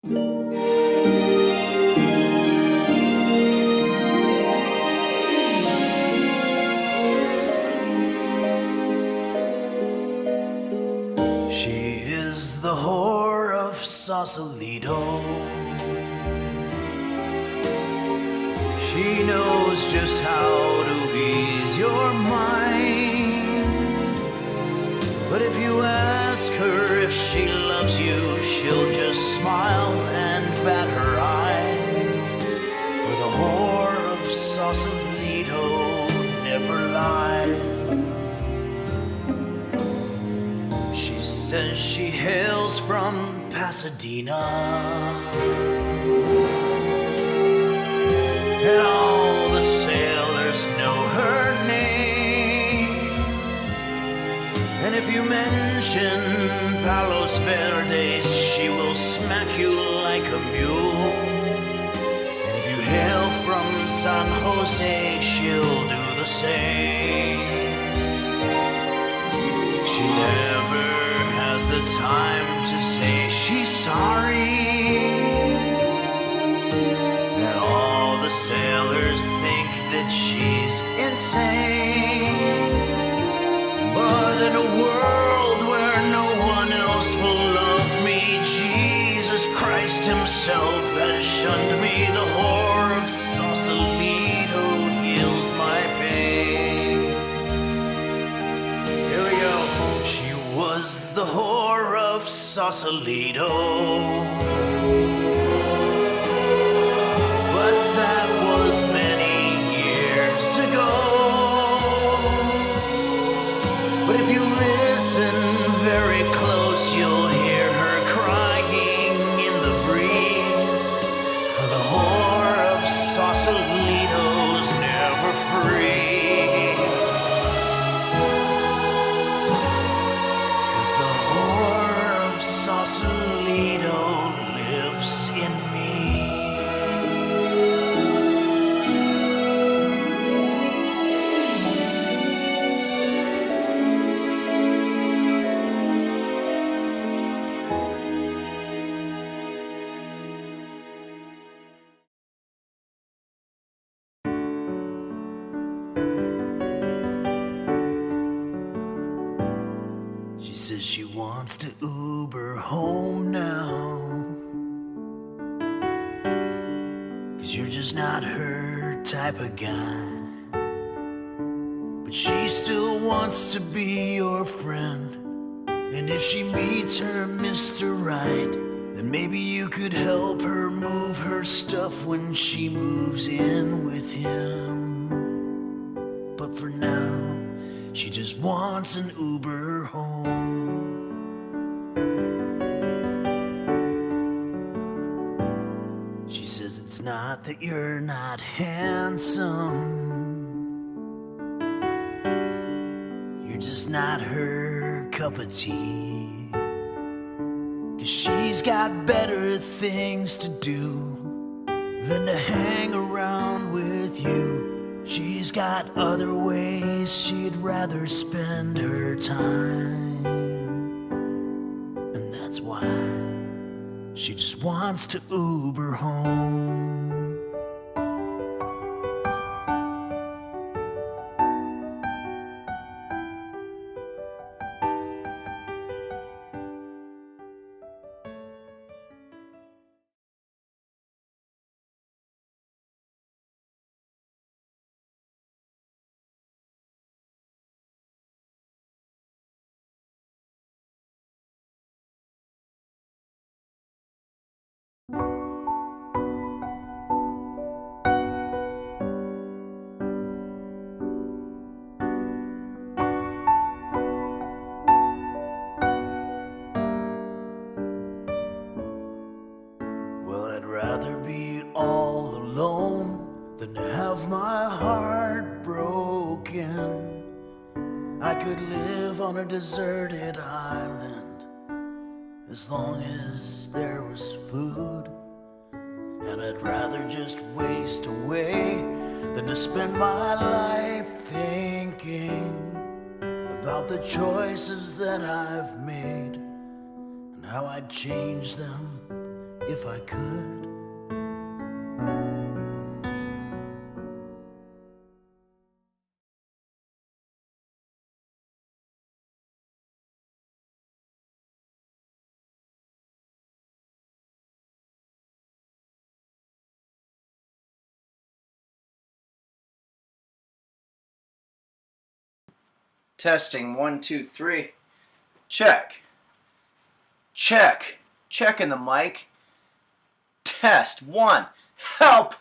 She is the whore of Sausalito. She knows just how to ease your mind. But if you ask her if she loves you, she'll just smile and bat her eyes. For the whore of Sausalito never lies. She says she hails from Pasadena, and all the sailors know her name. And if you mention Palos Verdes, she will smack you like a mule. And if you hail from San Jose, she'll do the same. She never has the time to say she's sorry. And all the sailors think that she's insane. But in a world where no one else will love me, Jesus Christ himself has shunned me. The whore of Sausalito heals my pain. Here we go. She was the whore of Sausalito, but that was many years ago. But if you listen very close, you'll hear her crying in the breeze. For the whore of Sausalito's never free. 'Cause the whore of Sausalito lives in me. She says she wants to Uber home now, 'cause you're just not her type of guy. But she still wants to be your friend, and if she meets her Mr. Right, then maybe you could help her move her stuff when she moves in with him. But for now, she just wants an Uber home. She says it's not that you're not handsome, you're just not her cup of tea. 'Cause she's got better things to do than to hang around with you. She's got other ways she'd rather spend her time. And that's why she just wants to Uber home. Well, I'd rather be all alone than to have my heart broken. I could live on a deserted island as long as there was food. And I'd rather just waste away than to spend my life thinking about the choices that I've made and how I'd change them if I could. Testing 1, 2, 3. Check. Check. Checking the mic. Test 1. Help!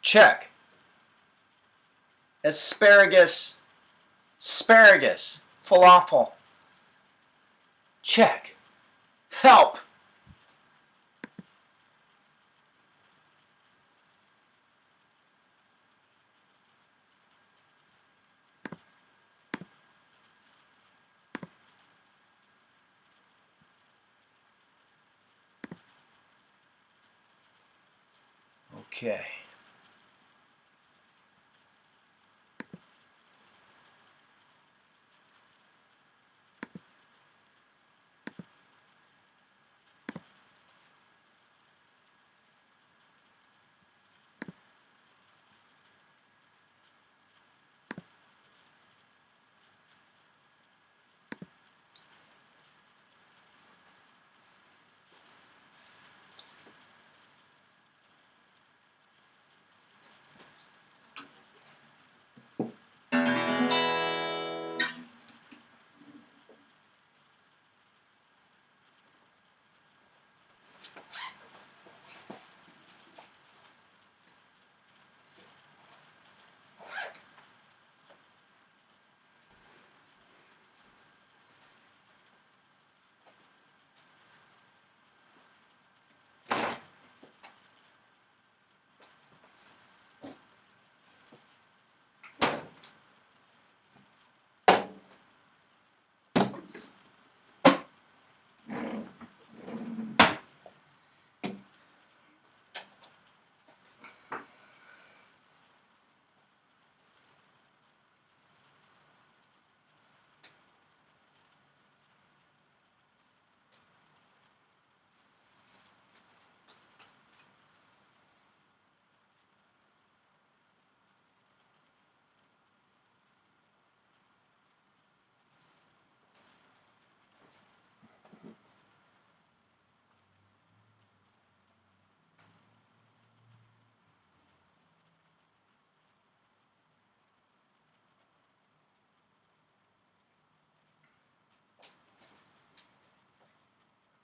Check. Asparagus. Asparagus. Falafel. Check. Help! Okay.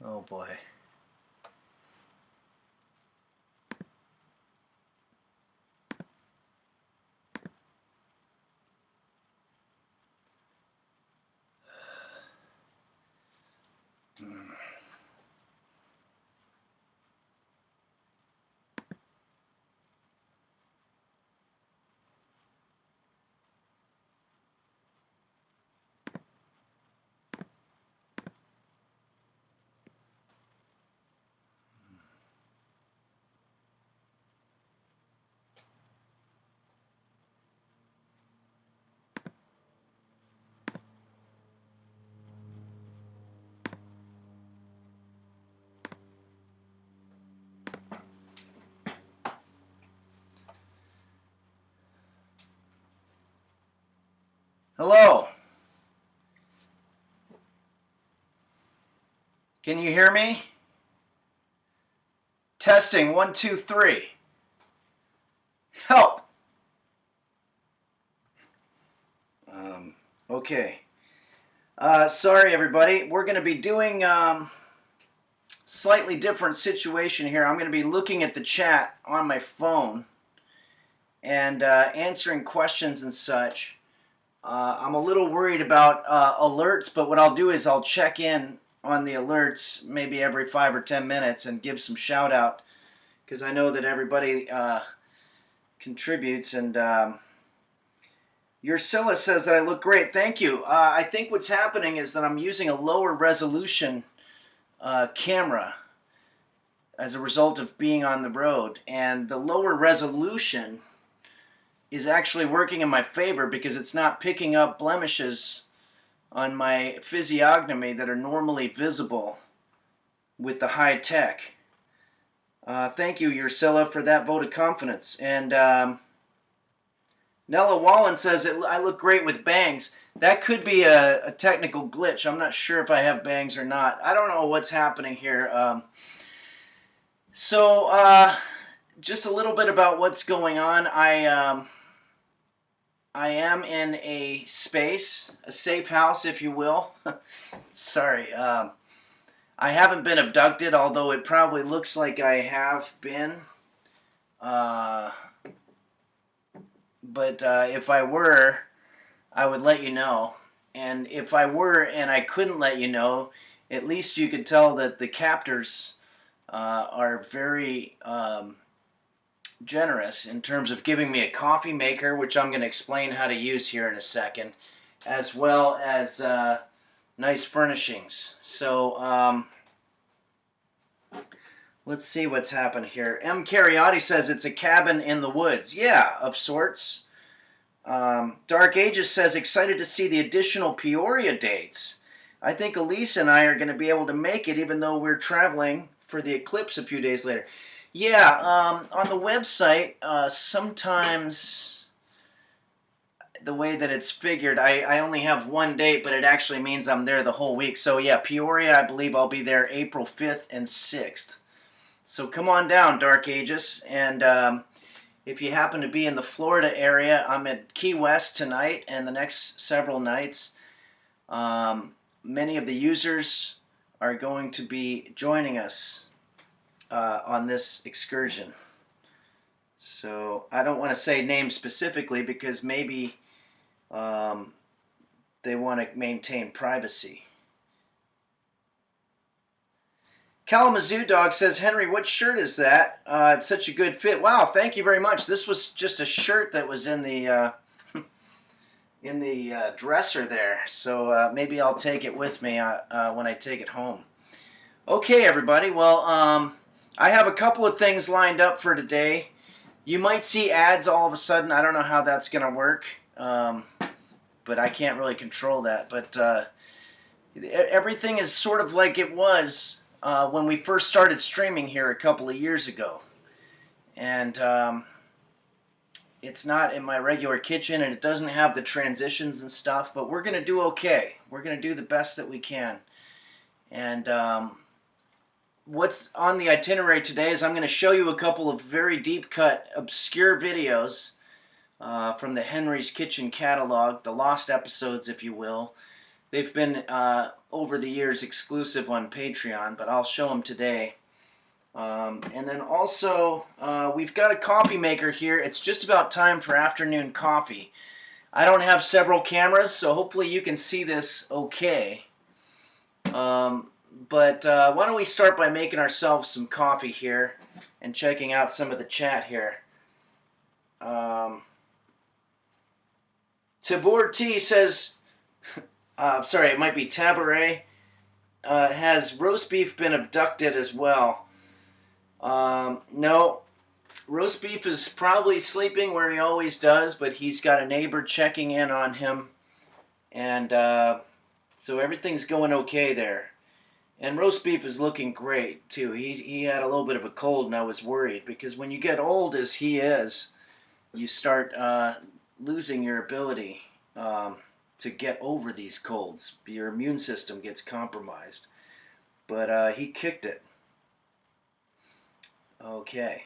Oh boy. Hello? Can you hear me? Testing 1, 2, 3. Help! Okay. Sorry, everybody. We're going to be doing slightly different situation here. I'm going to be looking at the chat on my phone and answering questions and such. I'm a little worried about alerts, but what I'll do is I'll check in on the alerts maybe every 5 or 10 minutes and give some shout out, because I know that everybody contributes. And Ursula says that I look great. Thank you. I think what's happening is that I'm using a lower resolution camera as a result of being on the road, and the lower resolution is actually working in my favor because it's not picking up blemishes on my physiognomy that are normally visible with the high tech. Thank you, Ursula, for that vote of confidence. And Nella Wallen says I look great with bangs. That could be a technical glitch. I'm not sure if I have bangs or not. I don't know what's happening here. So just a little bit about what's going on. I am in a space, a safe house, if you will. Sorry. I haven't been abducted, although it probably looks like I have been. But if I were, I would let you know. And if I were and I couldn't let you know, at least you could tell that the captors are very generous in terms of giving me a coffee maker, which I'm going to explain how to use here in a second, as well as nice furnishings. So let's see what's happened here. M. Cariotti says it's a cabin in the woods. Yeah, of sorts. Dark Ages says excited to see the additional Peoria dates. I think Elise and I are going to be able to make it, even though we're traveling for the eclipse a few days later. Yeah, on the website, sometimes the way that it's figured, I only have one date, but it actually means I'm there the whole week. So yeah, Peoria, I believe I'll be there April 5th and 6th. So come on down, Dark Ages. And if you happen to be in the Florida area, I'm at Key West tonight and the next several nights. Many of the users are going to be joining us on this excursion. So I don't want to say names specifically because maybe they want to maintain privacy. Kalamazoo Dog says, Henry, what shirt is that? It's such a good fit. Wow, thank you very much. This was just a shirt that was in the dresser there. So maybe I'll take it with me when I take it home. Okay, everybody. Well, I have a couple of things lined up for today. You might see ads all of a sudden. I don't know how that's going to work, but I can't really control that. But everything is sort of like it was when we first started streaming here a couple of years ago. And it's not in my regular kitchen, and it doesn't have the transitions and stuff, but we're going to do okay. We're going to do the best that we can. And what's on the itinerary today is I'm going to show you a couple of very deep-cut, obscure videos from the Henry's Kitchen catalog, the lost episodes, if you will. They've been, over the years, exclusive on Patreon, but I'll show them today. And then also, we've got a coffee maker here. It's just about time for afternoon coffee. I don't have several cameras, so hopefully you can see this okay. But why don't we start by making ourselves some coffee here and checking out some of the chat here. Tabor T says, sorry, it might be Tabaret, has roast beef been abducted as well? No, roast beef is probably sleeping where he always does, but he's got a neighbor checking in on him, and so everything's going okay there. And roast beef is looking great too. He had a little bit of a cold, and I was worried because when you get old as he is, you start losing your ability to get over these colds. Your immune system gets compromised. But he kicked it. Okay.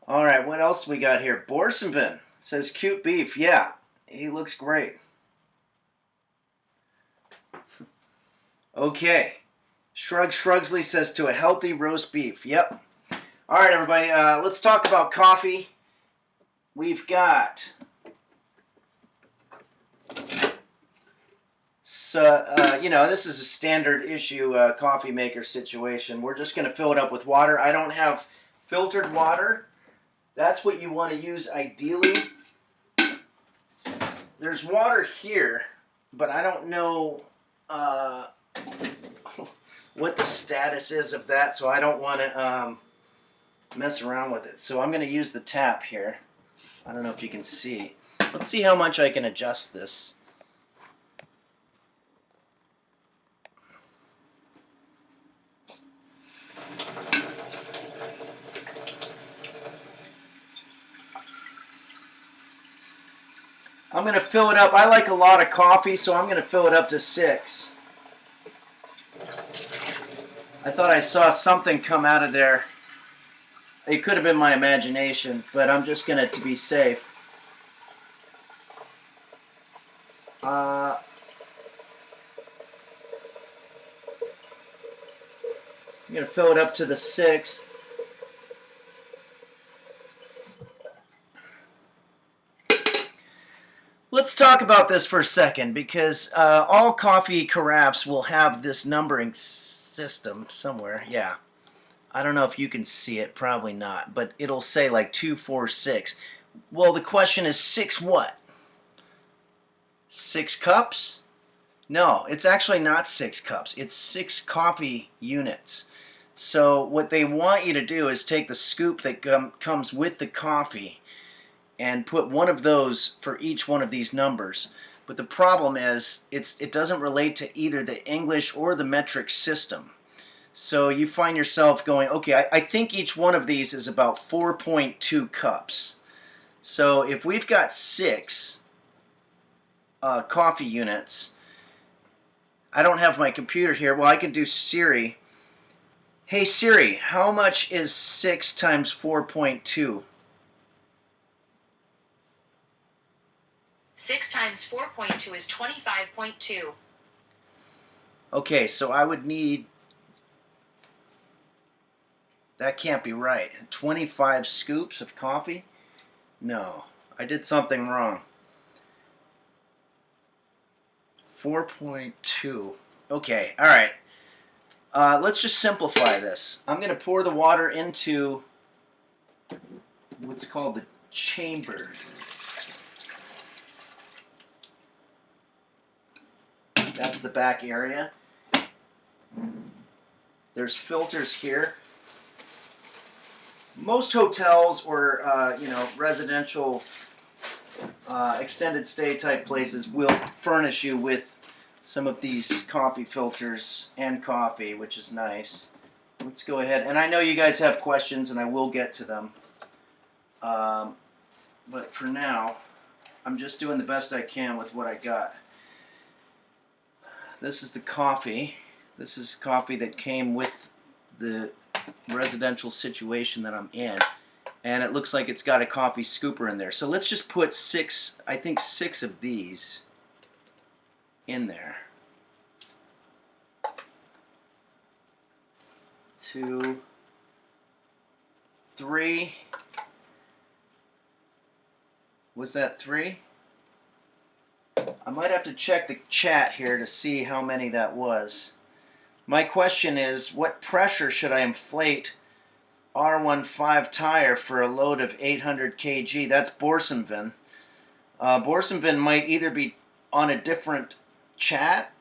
All right, what else we got here? Borsonvin says cute beef. Yeah, he looks great. Okay. Shrug Shrugsley says to a healthy roast beef. Yep. All right, everybody. Let's talk about coffee. We've got you know, this is a standard issue coffee maker situation. We're just going to fill it up with water. I don't have filtered water. That's what you want to use ideally. There's water here, but I don't know what the status is of that, so I don't want to mess around with it. So I'm going to use the tap here. I don't know if you can see. Let's see how much I can adjust this. I'm going to fill it up. I like a lot of coffee, so I'm going to fill it up to 6. I thought I saw something come out of there. It could have been my imagination, but I'm just going to be safe. I'm going to fill it up to the 6. Let's talk about this for a second, because all coffee carafes will have this numbering system somewhere. Yeah. I don't know if you can see it, probably not, but it'll say like 2, 4, 6. Well, the question is 6 what? 6 cups? No, it's actually not 6 cups. It's 6 coffee units. So what they want you to do is take the scoop that comes with the coffee and put one of those for each one of these numbers. But the problem is it doesn't relate to either the English or the metric system. So you find yourself going, okay, I think each one of these is about 4.2 cups. So if we've got 6 coffee units, I don't have my computer here. Well, I can do Siri. Hey Siri, how much is 6 times 4.2? 6 times 4.2 is 25.2. Okay, so I would need... That can't be right. 25 scoops of coffee? No, I did something wrong. 4.2. Okay, all right. Let's just simplify this. I'm going to pour the water into what's called the chamber. That's the back area. There's filters here. Most hotels or residential extended stay type places will furnish you with some of these coffee filters and coffee, which is nice. Let's go ahead, and I know you guys have questions, and I will get to them. But for now, I'm just doing the best I can with what I got. This is the coffee. This is coffee that came with the residential situation that I'm in, and it looks like it's got a coffee scooper in there. So let's just put 6, I think 6 of these in there. 2, 3. Was that 3? I might have to check the chat here to see how many that was. My question is, what pressure should I inflate R15 tire for a load of 800 kg? That's Borsenvin. Borsenvin might either be on a different chat,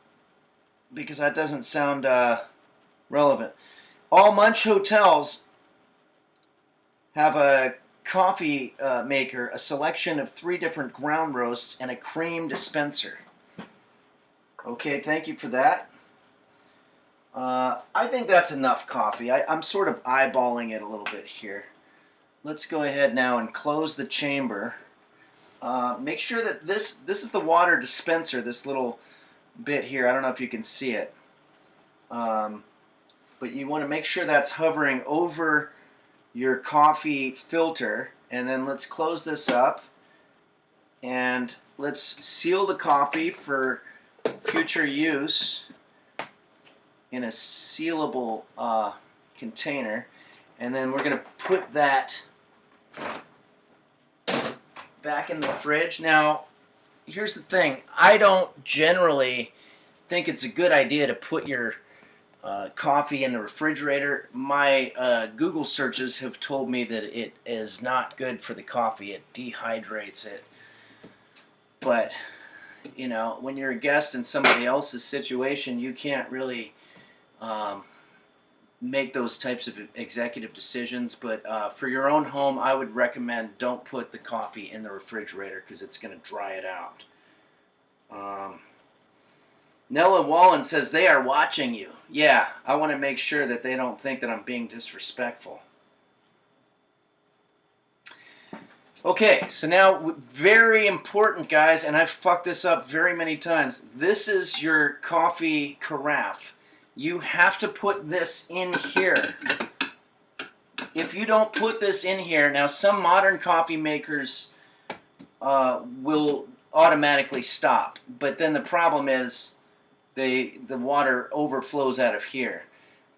because that doesn't sound relevant. All Munch hotels have a coffee maker, a selection of 3 different ground roasts, and a cream dispenser. Okay, thank you for that. I think that's enough coffee. I'm sort of eyeballing it a little bit here. Let's go ahead now and close the chamber. Make sure that this is the water dispenser, this little bit here. I don't know if you can see it. But you want to make sure that's hovering over your coffee filter. And then let's close this up. And let's seal the coffee for future use in a sealable container, and then we're going to put that back in the fridge. Now, here's the thing. I don't generally think it's a good idea to put your coffee in the refrigerator. My Google searches have told me that it is not good for the coffee. It dehydrates it. But, you know, when you're a guest in somebody else's situation, you can't really make those types of executive decisions. But for your own home, I would recommend don't put the coffee in the refrigerator because it's going to dry it out. Nella Wallen says they are watching you. Yeah, I want to make sure that they don't think that I'm being disrespectful. Okay, so now, very important, guys, and I've fucked this up very many times. This is your coffee carafe. You have to put this in here. If you don't put this in here, now some modern coffee makers will automatically stop, but then the problem is the water overflows out of here.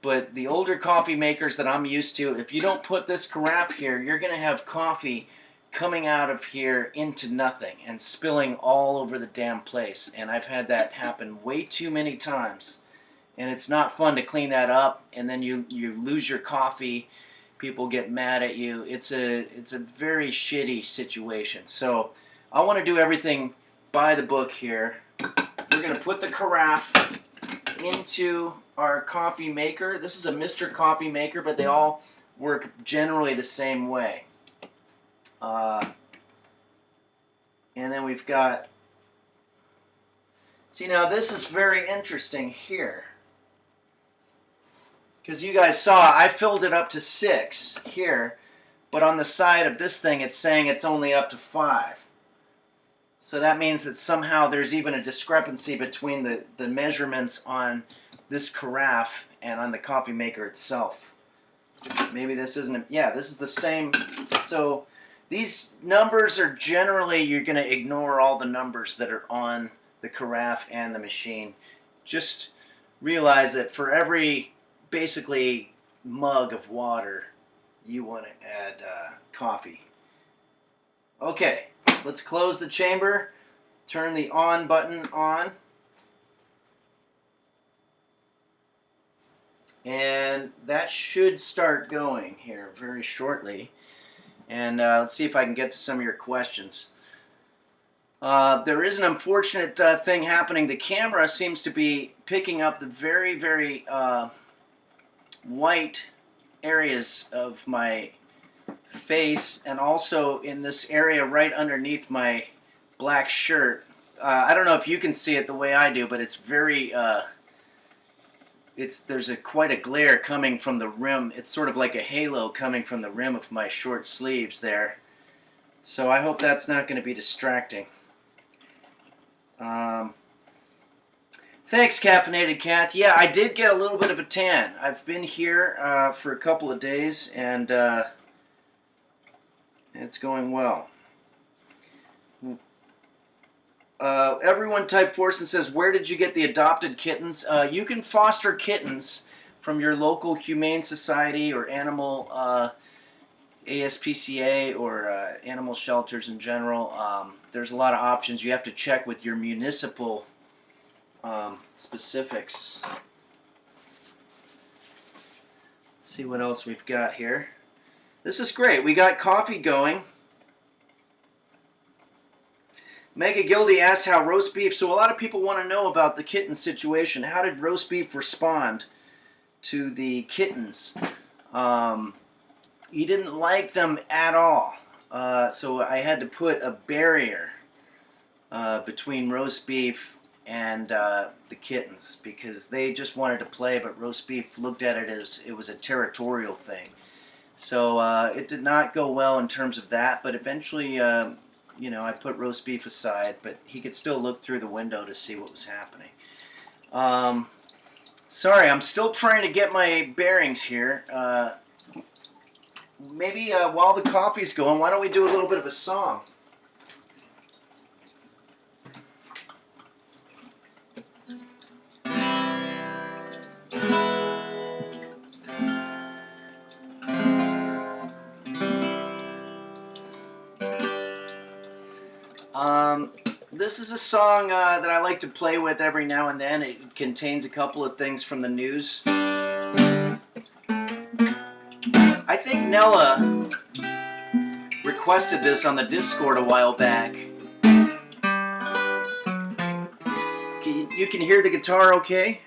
But the older coffee makers that I'm used to, if you don't put this carafe here, you're going to have coffee coming out of here into nothing and spilling all over the damn place. And I've had that happen way too many times. And it's not fun to clean that up, and then you lose your coffee. People get mad at you. It's a very shitty situation. So I want to do everything by the book here. We're going to put the carafe into our coffee maker. This is a Mr. Coffee Maker, but they all work generally the same way. And then we've got... See, now this is very interesting here. Because you guys saw, I filled it up to 6 here, but on the side of this thing it's saying it's only up to 5. So that means that somehow there's even a discrepancy between the measurements on this carafe and on the coffee maker itself. Maybe this isn't, yeah, this is the same. So these numbers are generally, you're going to ignore all the numbers that are on the carafe and the machine. Just realize that for every basically mug of water, you want to add coffee. Okay, let's close the chamber, turn the on button on, and that should start going here very shortly. And let's see if I can get to some of your questions. There is an unfortunate thing happening. The camera seems to be picking up the very, very white areas of my face, and also in this area right underneath my black shirt. I don't know if you can see it the way I do, but it's very there's quite a glare coming from the rim. It's sort of like a halo coming from the rim of my short sleeves there. So I hope that's not going to be distracting. Thanks, Caffeinated Kath. Yeah, I did get a little bit of a tan. I've been here for a couple of days, and it's going well. Everyone Type Force and says, where did you get the adopted kittens? You can foster kittens from your local humane society or animal ASPCA or animal shelters in general. There's a lot of options. You have to check with your municipal specifics. Let's see what else we've got here. This is great. We got coffee going. Mega Gildy asked how roast beef, so a lot of people want to know about the kitten situation. How did roast beef respond to the kittens? He didn't like them at all. So I had to put a barrier between roast beef and the kittens because they just wanted to play, but roast beef looked at it as it was a territorial thing. So it did not go well in terms of that, but eventually you know, I put roast beef aside, but he could still look through the window to see what was happening. Sorry, I'm still trying to get my bearings here. Maybe while the coffee's going, why don't we do a little bit of a song? this is a song that I like to play with every now and then. It contains a couple of things from the news. I think Nella requested this on the Discord a while back. You can hear the guitar okay?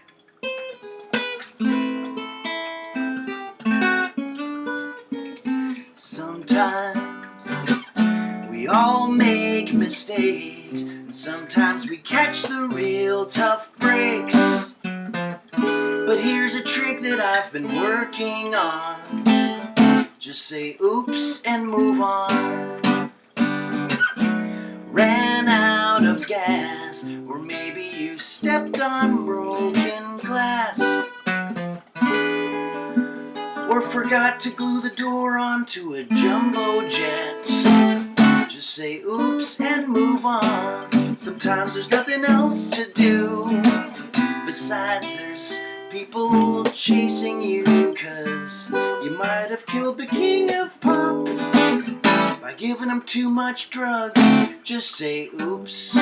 Sometimes we all make mistakes, and sometimes we catch the real tough breaks. But here's a trick that I've been working on. Just say oops and move on. Ran out of gas, or maybe you stepped on broken glass, or forgot to glue the door onto a jumbo jet. Just say oops and move on. Sometimes there's nothing else to do. Besides, there's people chasing you, 'cause you might have killed the king of pop by giving him too much drugs. Just say oops.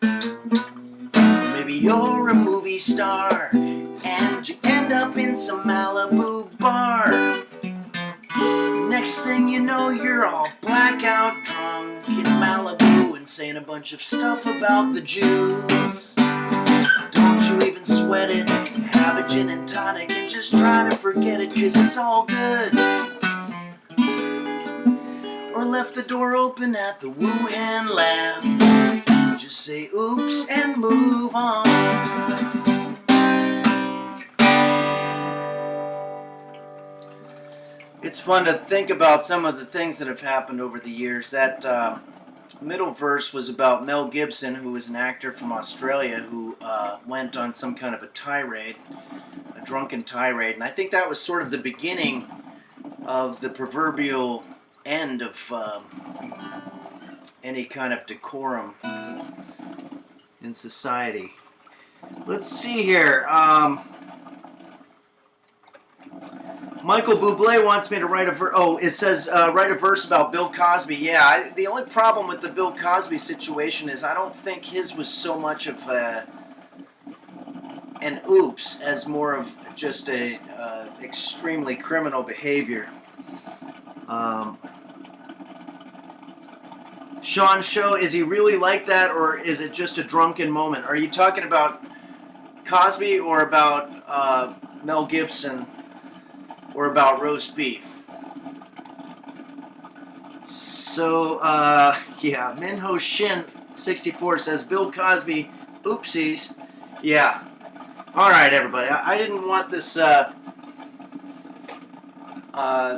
Maybe you're a movie star and you end up in some Malibu bar. Next thing you know, you're all blackout drunk in Malibu and saying a bunch of stuff about the Jews. Don't you even sweat it, have a gin and tonic and just try to forget it, 'cause it's all good. Or left the door open at the Wuhan lab. Just say oops and move on. It's fun to think about some of the things that have happened over the years. That middle verse was about Mel Gibson, who was an actor from Australia who went on some kind of a tirade, a drunken tirade. And I think that was sort of the beginning of the proverbial end of any kind of decorum in society. Let's see here. Michael Bublé wants me to write a verse. Oh, it says write a verse about Bill Cosby. Yeah, the only problem with the Bill Cosby situation is I don't think his was so much of an oops as more of just a extremely criminal behavior. Sean Show, is he really like that, or is it just a drunken moment? Are you talking about Cosby or about Mel Gibson or about roast beef? So, yeah, Minho Shin 64 says Bill Cosby, oopsies. Yeah. All right, everybody. I didn't want this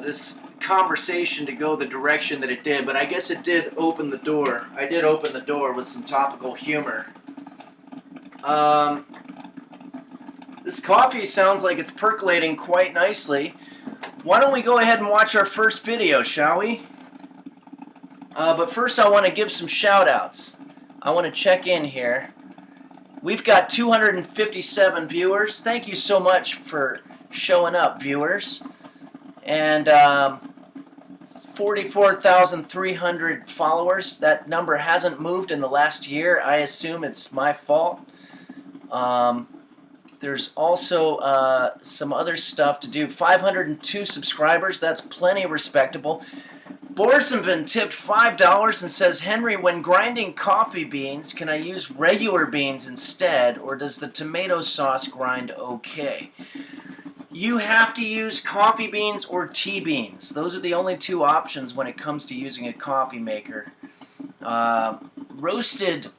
this conversation to go the direction that it did, but I guess it did open the door. I did open the door with some topical humor. This coffee sounds like it's percolating quite nicely. Why don't we go ahead and watch our first video, shall we? But first I want to give some shout outs. I want to check in here. We've got 257 viewers. Thank you so much for showing up, viewers. And 44,300 followers. That number hasn't moved in the last year. I assume it's my fault. There's also some other stuff to do. 502 subscribers. That's plenty respectable. Borsenvin tipped $5 and says, Henry, when grinding coffee beans, can I use regular beans instead, or does the tomato sauce grind okay? You have to use coffee beans or tea beans. Those are the only two options when it comes to using a coffee maker. Roasted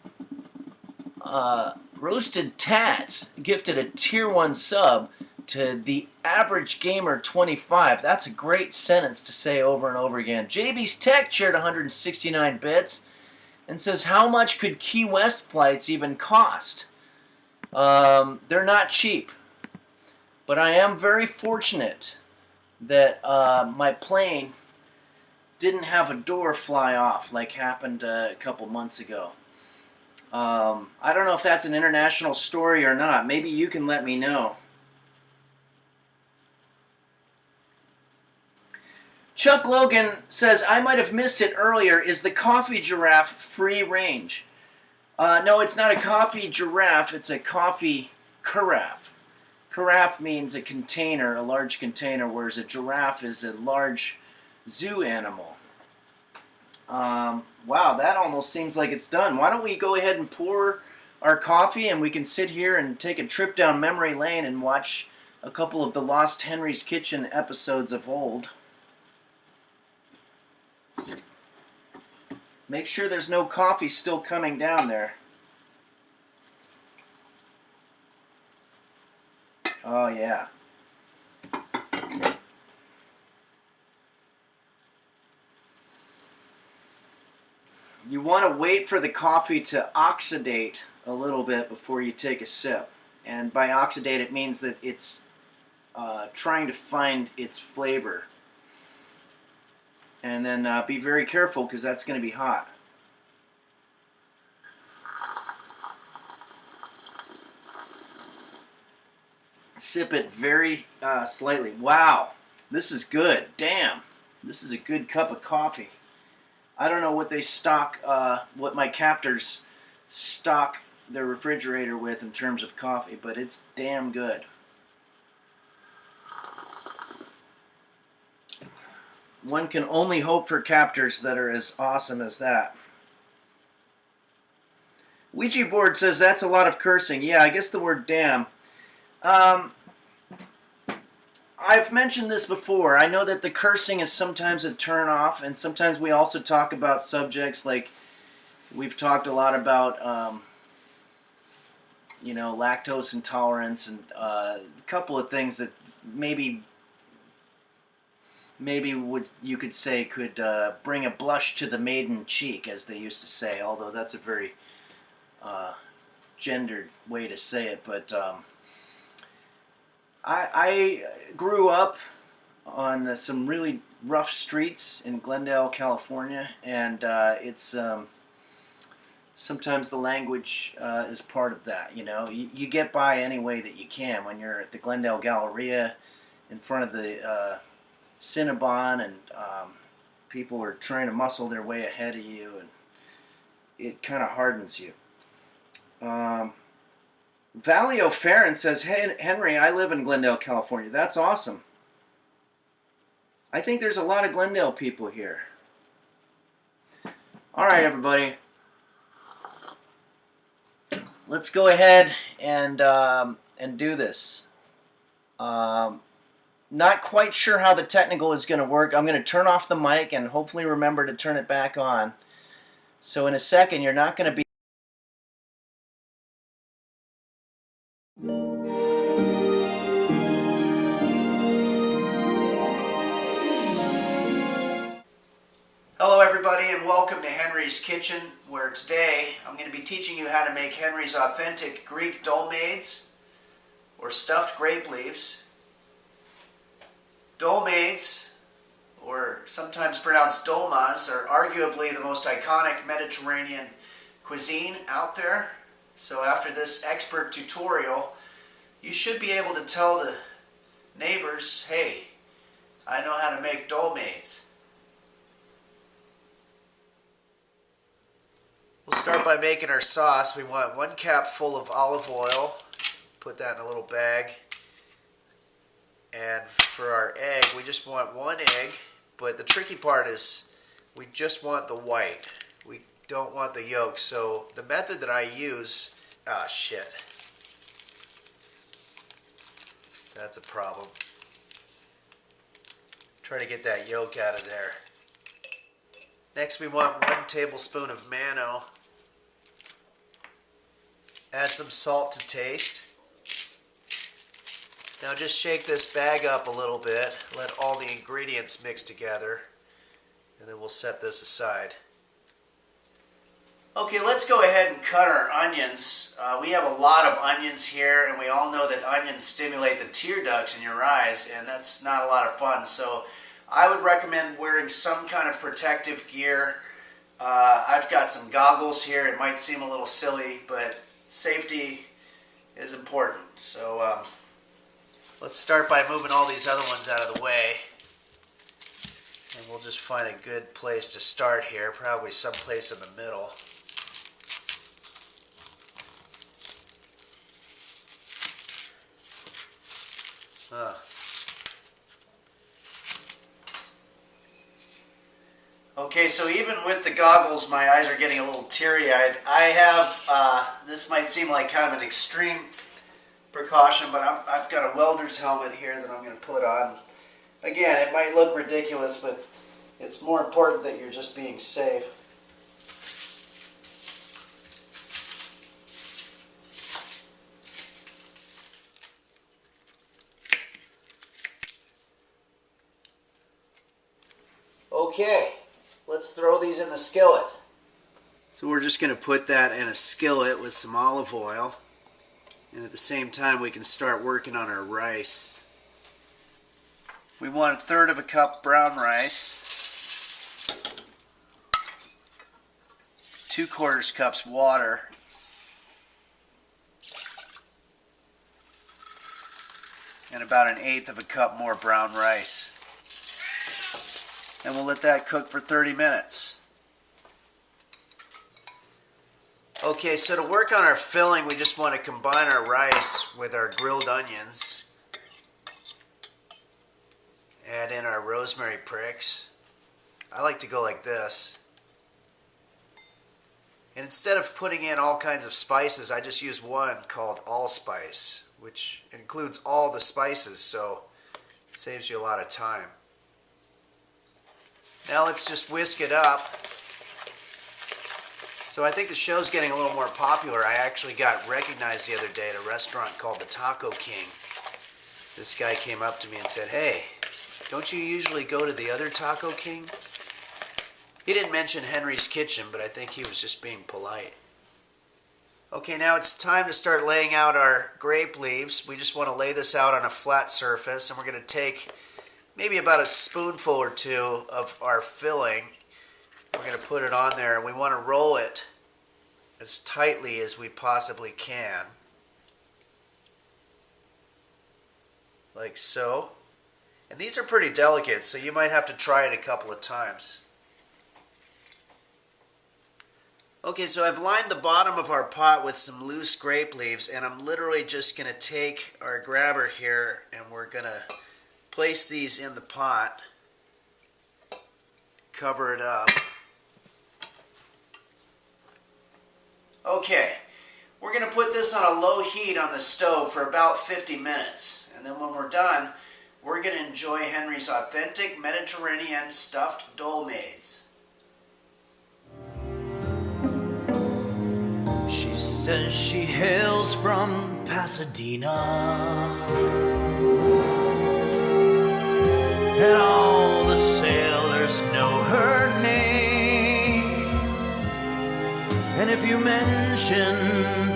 Tats gifted a tier 1 sub to the average gamer 25. That's a great sentence to say over and over again. JB's Tech shared 169 bits and says, how much could Key West flights even cost? They're not cheap. But I am very fortunate that my plane didn't have a door fly off like happened a couple months ago. I don't know if that's an international story or not. Maybe you can let me know. Chuck Logan says, I might have missed it earlier. Is the coffee giraffe free range? No, it's not a coffee giraffe. It's a coffee carafe. Carafe means a container, a large container, whereas a giraffe is a large zoo animal. Wow, that almost seems like it's done. Why don't we go ahead and pour our coffee and we can sit here and take a trip down memory lane and watch a couple of the Lost Henry's Kitchen episodes of old. Make sure there's no coffee still coming down there. Oh, yeah. You want to wait for the coffee to oxidate a little bit before you take a sip. And by oxidate, it means that it's trying to find its flavor. And then be very careful because that's going to be hot. Sip it very slightly. Wow, this is good. Damn, this is a good cup of coffee. I don't know what they stock, what my captors stock their refrigerator with in terms of coffee, but it's damn good. One can only hope for captors that are as awesome as that. Ouija board says that's a lot of cursing. Yeah, I guess the word damn. I've mentioned this before. I know that the cursing is sometimes a turn off, and sometimes we also talk about subjects like we've talked a lot about, lactose intolerance and a couple of things that maybe you could say could bring a blush to the maiden cheek, as they used to say. Although that's a very gendered way to say it, but. I grew up on some really rough streets in Glendale, California, and it's sometimes the language is part of that. You get by any way that you can when you're at the Glendale Galleria in front of the Cinnabon, and people are trying to muscle their way ahead of you, and it kind of hardens you. Valio Farron says, "Hey, Henry, I live in Glendale, California." That's awesome. I think there's a lot of Glendale people here. All right, everybody. Let's go ahead and do this. Not quite sure how the technical is going to work. I'm going to turn off the mic and hopefully remember to turn it back on. So in a second, you're not going to be... Hello everybody and welcome to Henry's Kitchen, where today I'm going to be teaching you how to make Henry's authentic Greek dolmades, or stuffed grape leaves. Dolmades, or sometimes pronounced dolmas, are arguably the most iconic Mediterranean cuisine out there. So after this expert tutorial, you should be able to tell the neighbors, hey, I know how to make dolmades. We'll start by making our sauce. We want 1 cup full of olive oil. Put that in a little bag. And for our egg, we just want 1 egg. But the tricky part is we just want the white. We don't want the yolk. So the method that I use... Ah, shit. That's a problem. Try to get that yolk out of there. Next we want 1 tablespoon of mano. Add some salt to taste. Now just shake this bag up a little bit. Let all the ingredients mix together. And then we'll set this aside. Okay, let's go ahead and cut our onions. We have a lot of onions here, and we all know that onions stimulate the tear ducts in your eyes, and that's not a lot of fun. So I would recommend wearing some kind of protective gear. I've got some goggles here. It might seem a little silly, but safety is important. So let's start by moving all these other ones out of the way. And we'll just find a good place to start here, probably someplace in the middle. Okay, so even with the goggles, my eyes are getting a little teary-eyed. I have, this might seem like kind of an extreme precaution, but I've got a welder's helmet here that I'm going to put on. Again, it might look ridiculous, but it's more important that you're just being safe. Okay, let's throw these in the skillet. So we're just going to put that in a skillet with some olive oil, and at the same time we can start working on our rice. We want 1/3 cup brown rice, 2/4 cups water, and about 1/8 cup more brown rice. And we'll let that cook for 30 minutes. Okay, so to work on our filling, we just want to combine our rice with our grilled onions. Add in our rosemary pricks. I like to go like this. And instead of putting in all kinds of spices, I just use one called allspice, which includes all the spices, so it saves you a lot of time. Now let's just whisk it up. So I think the show's getting a little more popular. I actually got recognized the other day at a restaurant called the Taco King. This guy came up to me and said, "Hey, don't you usually go to the other Taco King?" He didn't mention Henry's Kitchen, but I think he was just being polite. Okay, now it's time to start laying out our grape leaves. We just want to lay this out on a flat surface, and we're going to take maybe about a spoonful or two of our filling. We're going to put it on there, and we want to roll it as tightly as we possibly can. Like so. And these are pretty delicate, so you might have to try it a couple of times. Okay, so I've lined the bottom of our pot with some loose grape leaves, and I'm literally just going to take our grabber here, and we're going to place these in the pot, cover it up. Okay, we're going to put this on a low heat on the stove for about 50 minutes. And then when we're done, we're going to enjoy Henry's authentic Mediterranean stuffed dolmades. She says she hails from Pasadena, and all the sailors know her name. And if you mention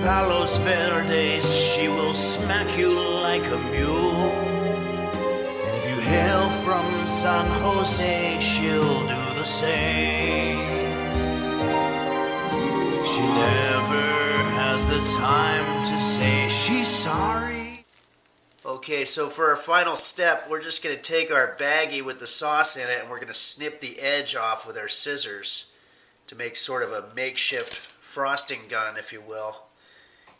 Palos Verdes, she will smack you like a mule. And if you hail from San Jose, she'll do the same. She never has the time to say she's sorry. Okay, so for our final step, we're just going to take our baggie with the sauce in it, and we're going to snip the edge off with our scissors to make sort of a makeshift frosting gun, if you will.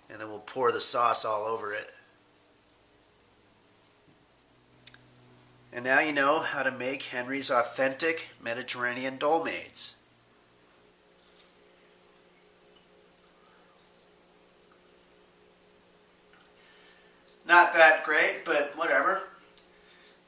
And then we'll pour the sauce all over it. And now you know how to make Henry's authentic Mediterranean dolmades. Not that great, but whatever.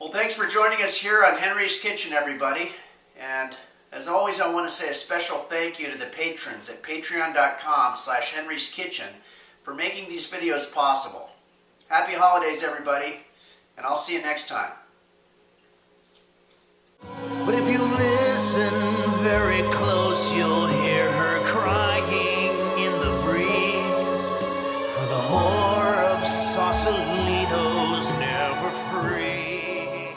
Well, thanks for joining us here on Henry's Kitchen, everybody. And as always, I want to say a special thank you to the patrons at patreon.com/Henry's Kitchen for making these videos possible. Happy holidays, everybody, and I'll see you next time. But if you listen very close, you'll hear her crying in the breeze. For the whore of Sausalito's never free.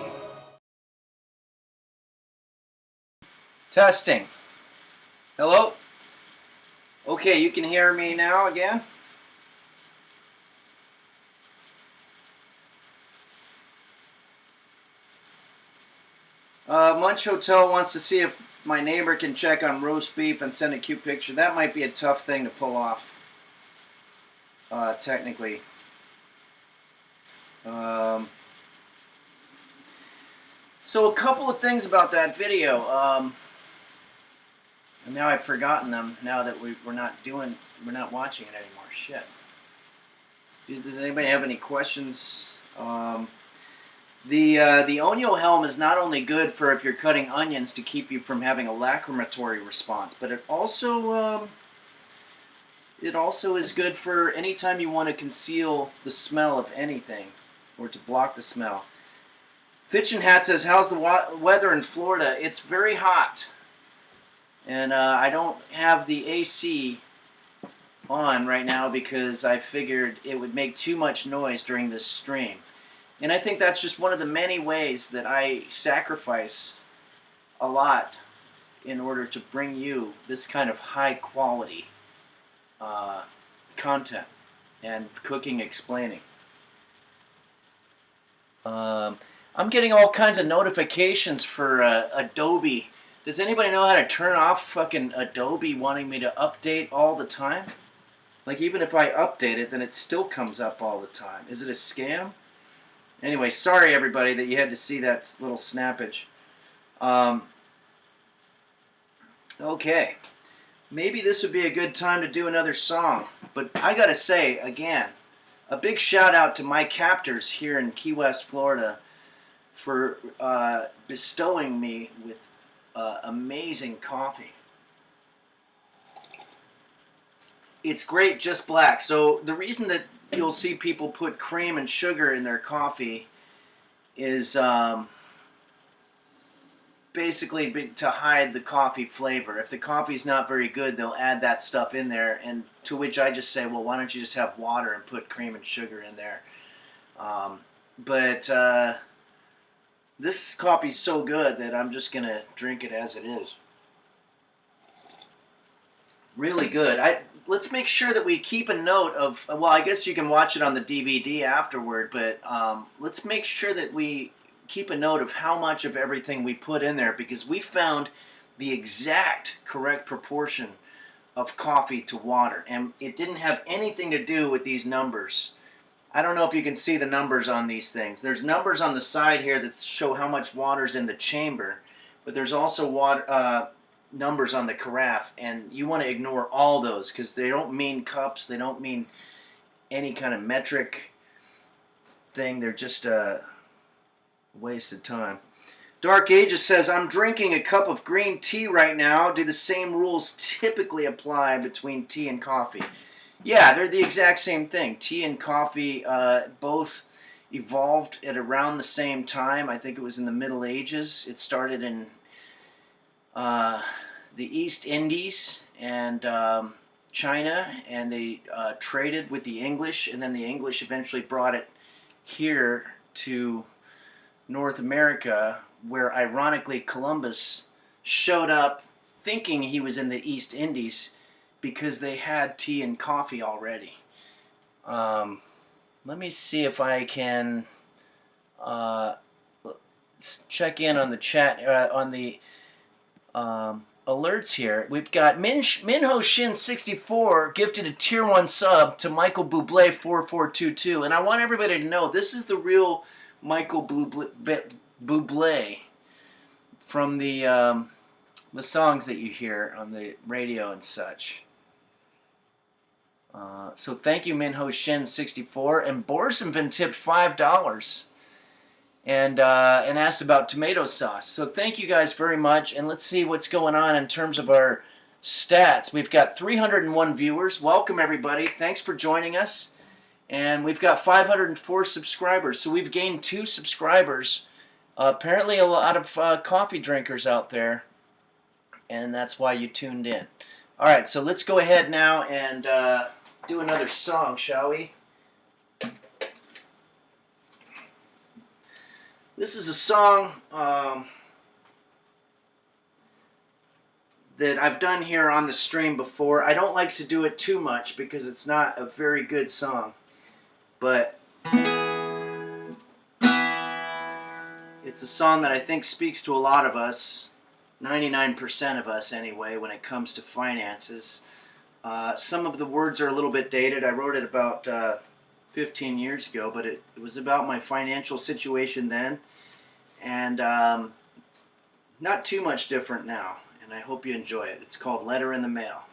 Testing. Hello? Okay, you can hear me now again? Munch Hotel wants to see if my neighbor can check on roast beef and send a cute picture. That might be a tough thing to pull off, technically. So a couple of things about that video. And now I've forgotten them. Now that we're not watching it anymore. Shit. Does anybody have any questions? The Onyo helm is not only good for if you're cutting onions to keep you from having a lacrimatory response, but it also is good for anytime you want to conceal the smell of anything or to block the smell. Fitchin' Hat says, how's the weather in Florida? It's very hot. And I don't have the AC on right now because I figured it would make too much noise during this stream. And I think that's just one of the many ways that I sacrifice a lot in order to bring you this kind of high quality content and cooking explaining. I'm getting all kinds of notifications for Adobe. Does anybody know how to turn off fucking Adobe wanting me to update all the time? Like, even if I update it, then it still comes up all the time. Is it a scam? Anyway, sorry everybody that you had to see that little snappage. Okay. Maybe this would be a good time to do another song. But I gotta say, again, a big shout out to my captors here in Key West, Florida, for bestowing me with amazing coffee. It's great, just black. So the reason that you'll see people put cream and sugar in their coffee is basically to hide the coffee flavor. If the coffee's not very good, they'll add that stuff in there, and to which I just say, well, why don't you just have water and put cream and sugar in there? But this coffee's so good that I'm just gonna drink it as it is. Really good. Let's make sure that we keep a note of, well, I guess you can watch it on the DVD afterward, but let's make sure that we keep a note of how much of everything we put in there, because we found the exact correct proportion of coffee to water, and it didn't have anything to do with these numbers. I don't know if you can see the numbers on these things. There's numbers on the side here that show how much water's in the chamber, but there's also numbers on the carafe, and you want to ignore all those because they don't mean cups, they don't mean any kind of metric thing. They're just a waste of time. Dark Ages says, I'm drinking a cup of green tea right now. Do the same rules typically apply between tea and coffee? Yeah, they're the exact same thing. Tea and coffee both evolved at around the same time. I think it was in the Middle Ages. It started in the East Indies and China, and they traded with the English, and then the English eventually brought it here to North America, where ironically Columbus showed up thinking he was in the East Indies because they had tea and coffee already. Let me see if I can check in on the chat, on the alerts here. We've got Minho Shin 64 gifted a tier 1 sub to Michael Bublé 4422, and I want everybody to know this is the real Michael Bublé from the songs that you hear on the radio and such. So thank you, Minho Shin 64, and Borsenvin tipped $5 and asked about tomato sauce. So thank you guys very much, and let's see what's going on in terms of our stats. We've got 301 viewers. Welcome everybody. Thanks for joining us. And we've got 504 subscribers. So we've gained 2 subscribers. Apparently a lot of coffee drinkers out there, and that's why you tuned in. All right, so let's go ahead now and do another song, shall we? This is a song that I've done here on the stream before. I don't like to do it too much because it's not a very good song, but it's a song that I think speaks to a lot of us, 99% of us anyway, when it comes to finances. Some of the words are a little bit dated. I wrote it about 15 years ago, but it was about my financial situation then. and not too much different now, and I hope you enjoy it. It's called Letter in the Mail.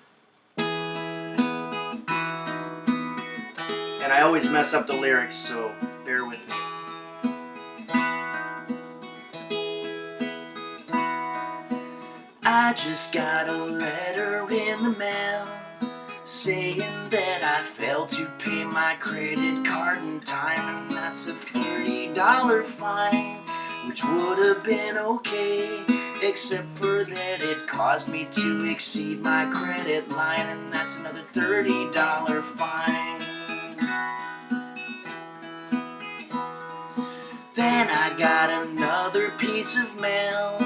And I always mess up the lyrics, so bear with me. I just got a letter in the mail saying that I failed to pay my credit card in time, and that's a $30 fine, which would have been okay, except for that it caused me to exceed my credit line, and that's another $30 fine. Then I got another piece of mail.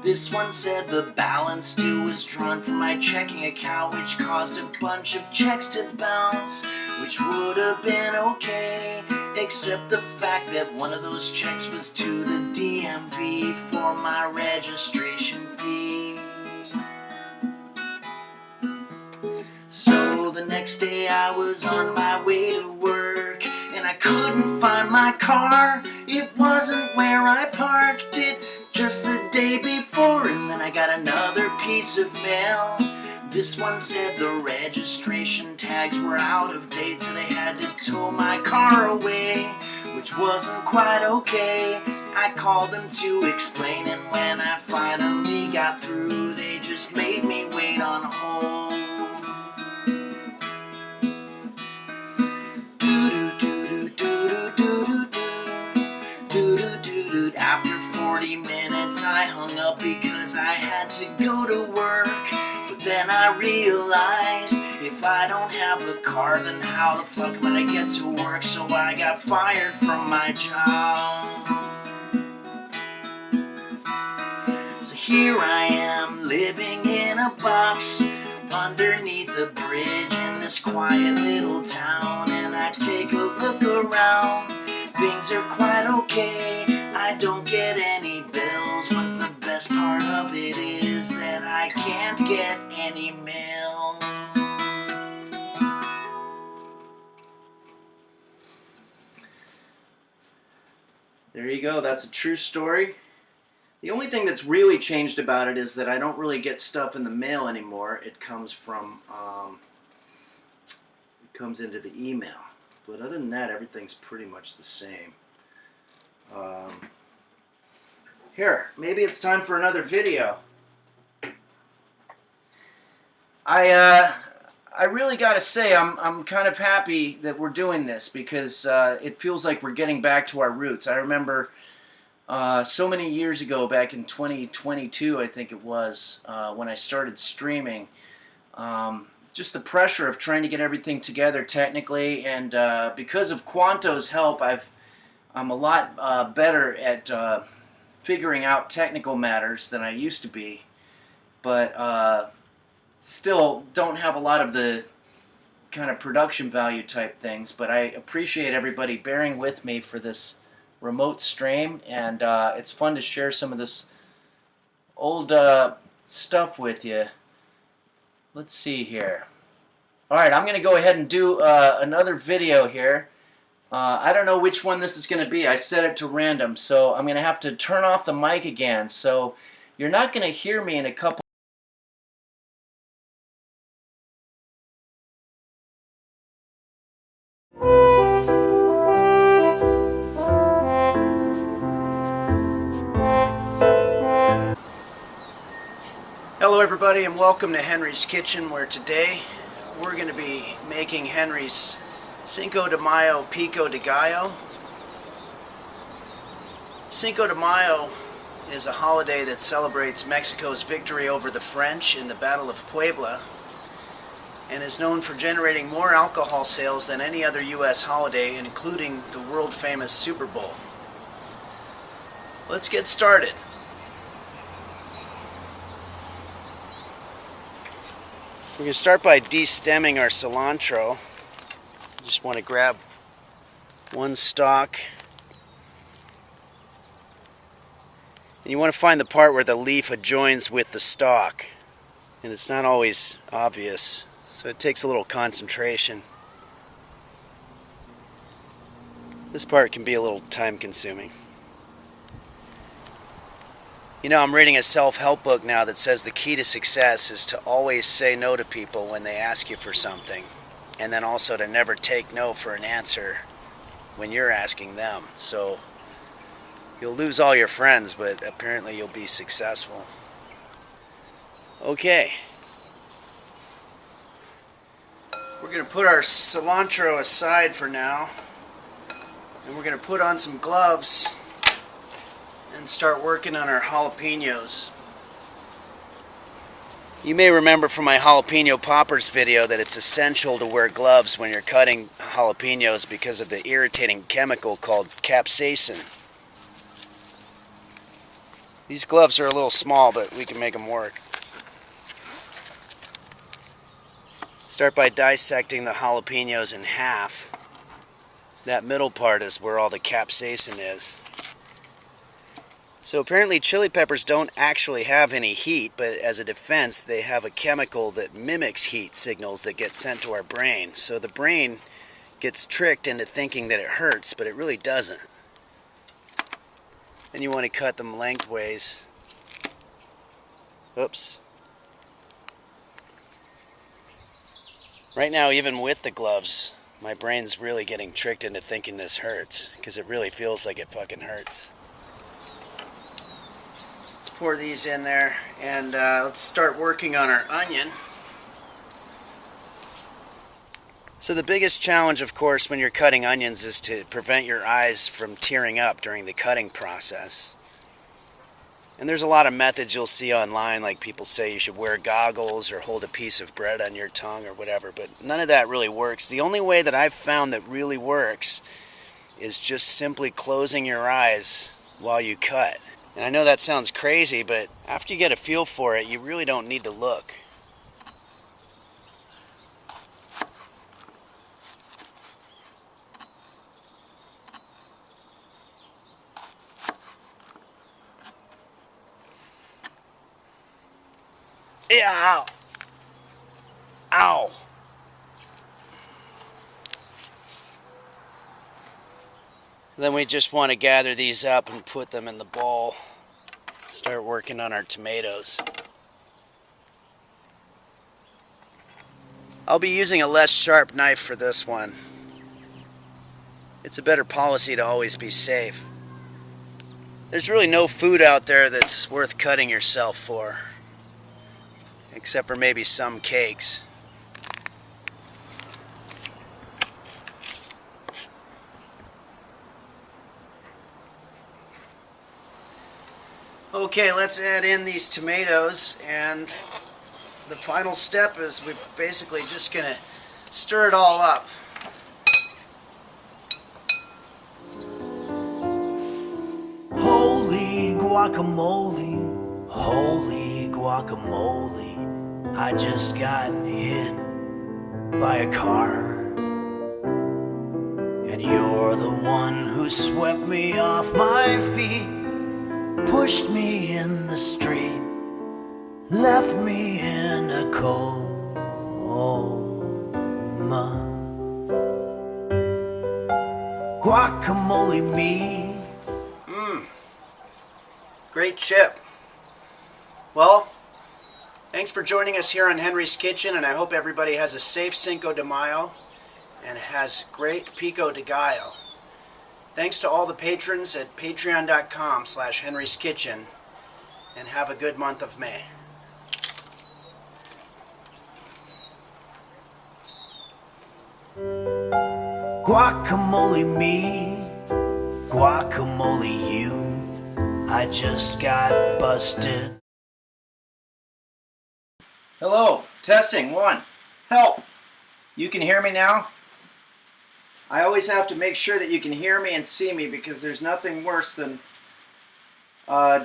This one said the balance due was drawn from my checking account, which caused a bunch of checks to bounce, which would have been okay, except the fact that one of those checks was to the DMV for my registration fee. So the next day I was on my way to work, and I couldn't find my car. It wasn't where I parked it just the day before, and then I got another piece of mail. This one said the registration tags were out of date, so they had to tow my car away, which wasn't quite okay. I called them to explain, and when I finally got through, they just made me wait on hold. After 40 minutes I hung up because I had to go to work. But then I realized if I don't have a car, then how the fuck am I gonna get to work? So I got fired from my job. So here I am living in a box underneath a bridge in this quiet little town, and I take a look around. Things are quite okay. I don't get any bills, but the best part of it is that I can't get any mail. There you go. That's a true story. The only thing that's really changed about it is that I don't really get stuff in the mail anymore. It comes from, it comes into the email. But other than that, everything's pretty much the same. Here, maybe it's time for another video. I really gotta say, I'm kind of happy that we're doing this, because it feels like we're getting back to our roots. I remember so many years ago, back in 2022, I think it was, when I started streaming, just the pressure of trying to get everything together technically, and because of Quanto's help, I'm a lot better at figuring out technical matters than I used to be, but still don't have a lot of the kind of production value type things. But I appreciate everybody bearing with me for this remote stream, and it's fun to share some of this old stuff with you. Let's see here. Alright, I'm going to go ahead and do another video here. I don't know which one this is going to be. I set it to random, so I'm going to have to turn off the mic again. So you're not going to hear me in a couple. Hello everybody, and welcome to Henry's Kitchen, where today we're going to be making Henry's Cinco de Mayo Pico de Gallo. Cinco de Mayo is a holiday that celebrates Mexico's victory over the French in the Battle of Puebla, and is known for generating more alcohol sales than any other U.S. holiday, including the world-famous Super Bowl. Let's get started. We're going to start by de-stemming our cilantro. Just want to grab one stalk. And you want to find the part where the leaf adjoins with the stalk. And it's not always obvious, so it takes a little concentration. This part can be a little time consuming. You know, I'm reading a self-help book now that says the key to success is to always say no to people when they ask you for something, and then also to never take no for an answer when you're asking them. So you'll lose all your friends, but apparently you'll be successful. Okay. We're going to put our cilantro aside for now, and we're going to put on some gloves and start working on our jalapenos. You may remember from my jalapeno poppers video that it's essential to wear gloves when you're cutting jalapenos because of the irritating chemical called capsaicin. These gloves are a little small, but we can make them work. Start by dissecting the jalapenos in half. That middle part is where all the capsaicin is. So apparently chili peppers don't actually have any heat, but as a defense they have a chemical that mimics heat signals that get sent to our brain. So the brain gets tricked into thinking that it hurts, but it really doesn't. And you want to cut them lengthways. Oops. Right now, even with the gloves, my brain's really getting tricked into thinking this hurts, because it really feels like it fucking hurts. Let's pour these in there, and let's start working on our onion. So the biggest challenge, of course, when you're cutting onions is to prevent your eyes from tearing up during the cutting process. And there's a lot of methods you'll see online, like people say you should wear goggles or hold a piece of bread on your tongue or whatever, but none of that really works. The only way that I've found that really works is just simply closing your eyes while you cut. And I know that sounds crazy, but after you get a feel for it, you really don't need to look. Yeah, ow. Ow. Then we just want to gather these up and put them in the bowl. Start working on our tomatoes. I'll be using a less sharp knife for this one. It's a better policy to always be safe. There's really no food out there that's worth cutting yourself for. Except for maybe some cakes. Okay, let's add in these tomatoes, and the final step is we're basically just going to stir it all up. Holy guacamole, holy guacamole, I just got hit by a car, and you're the one who swept me off my feet, pushed me in the street, left me in a coma. Guacamole me. Great chip. Well, thanks for joining us here on Henry's Kitchen, and I hope everybody has a safe Cinco de Mayo and has great Pico de Gallo. Thanks to all the patrons at patreon.com/Henry's Kitchen, and have a good month of May. Guacamole me, guacamole you, I just got busted. Hello, testing, 1. Help! You can hear me now? I always have to make sure that you can hear me and see me, because there's nothing worse than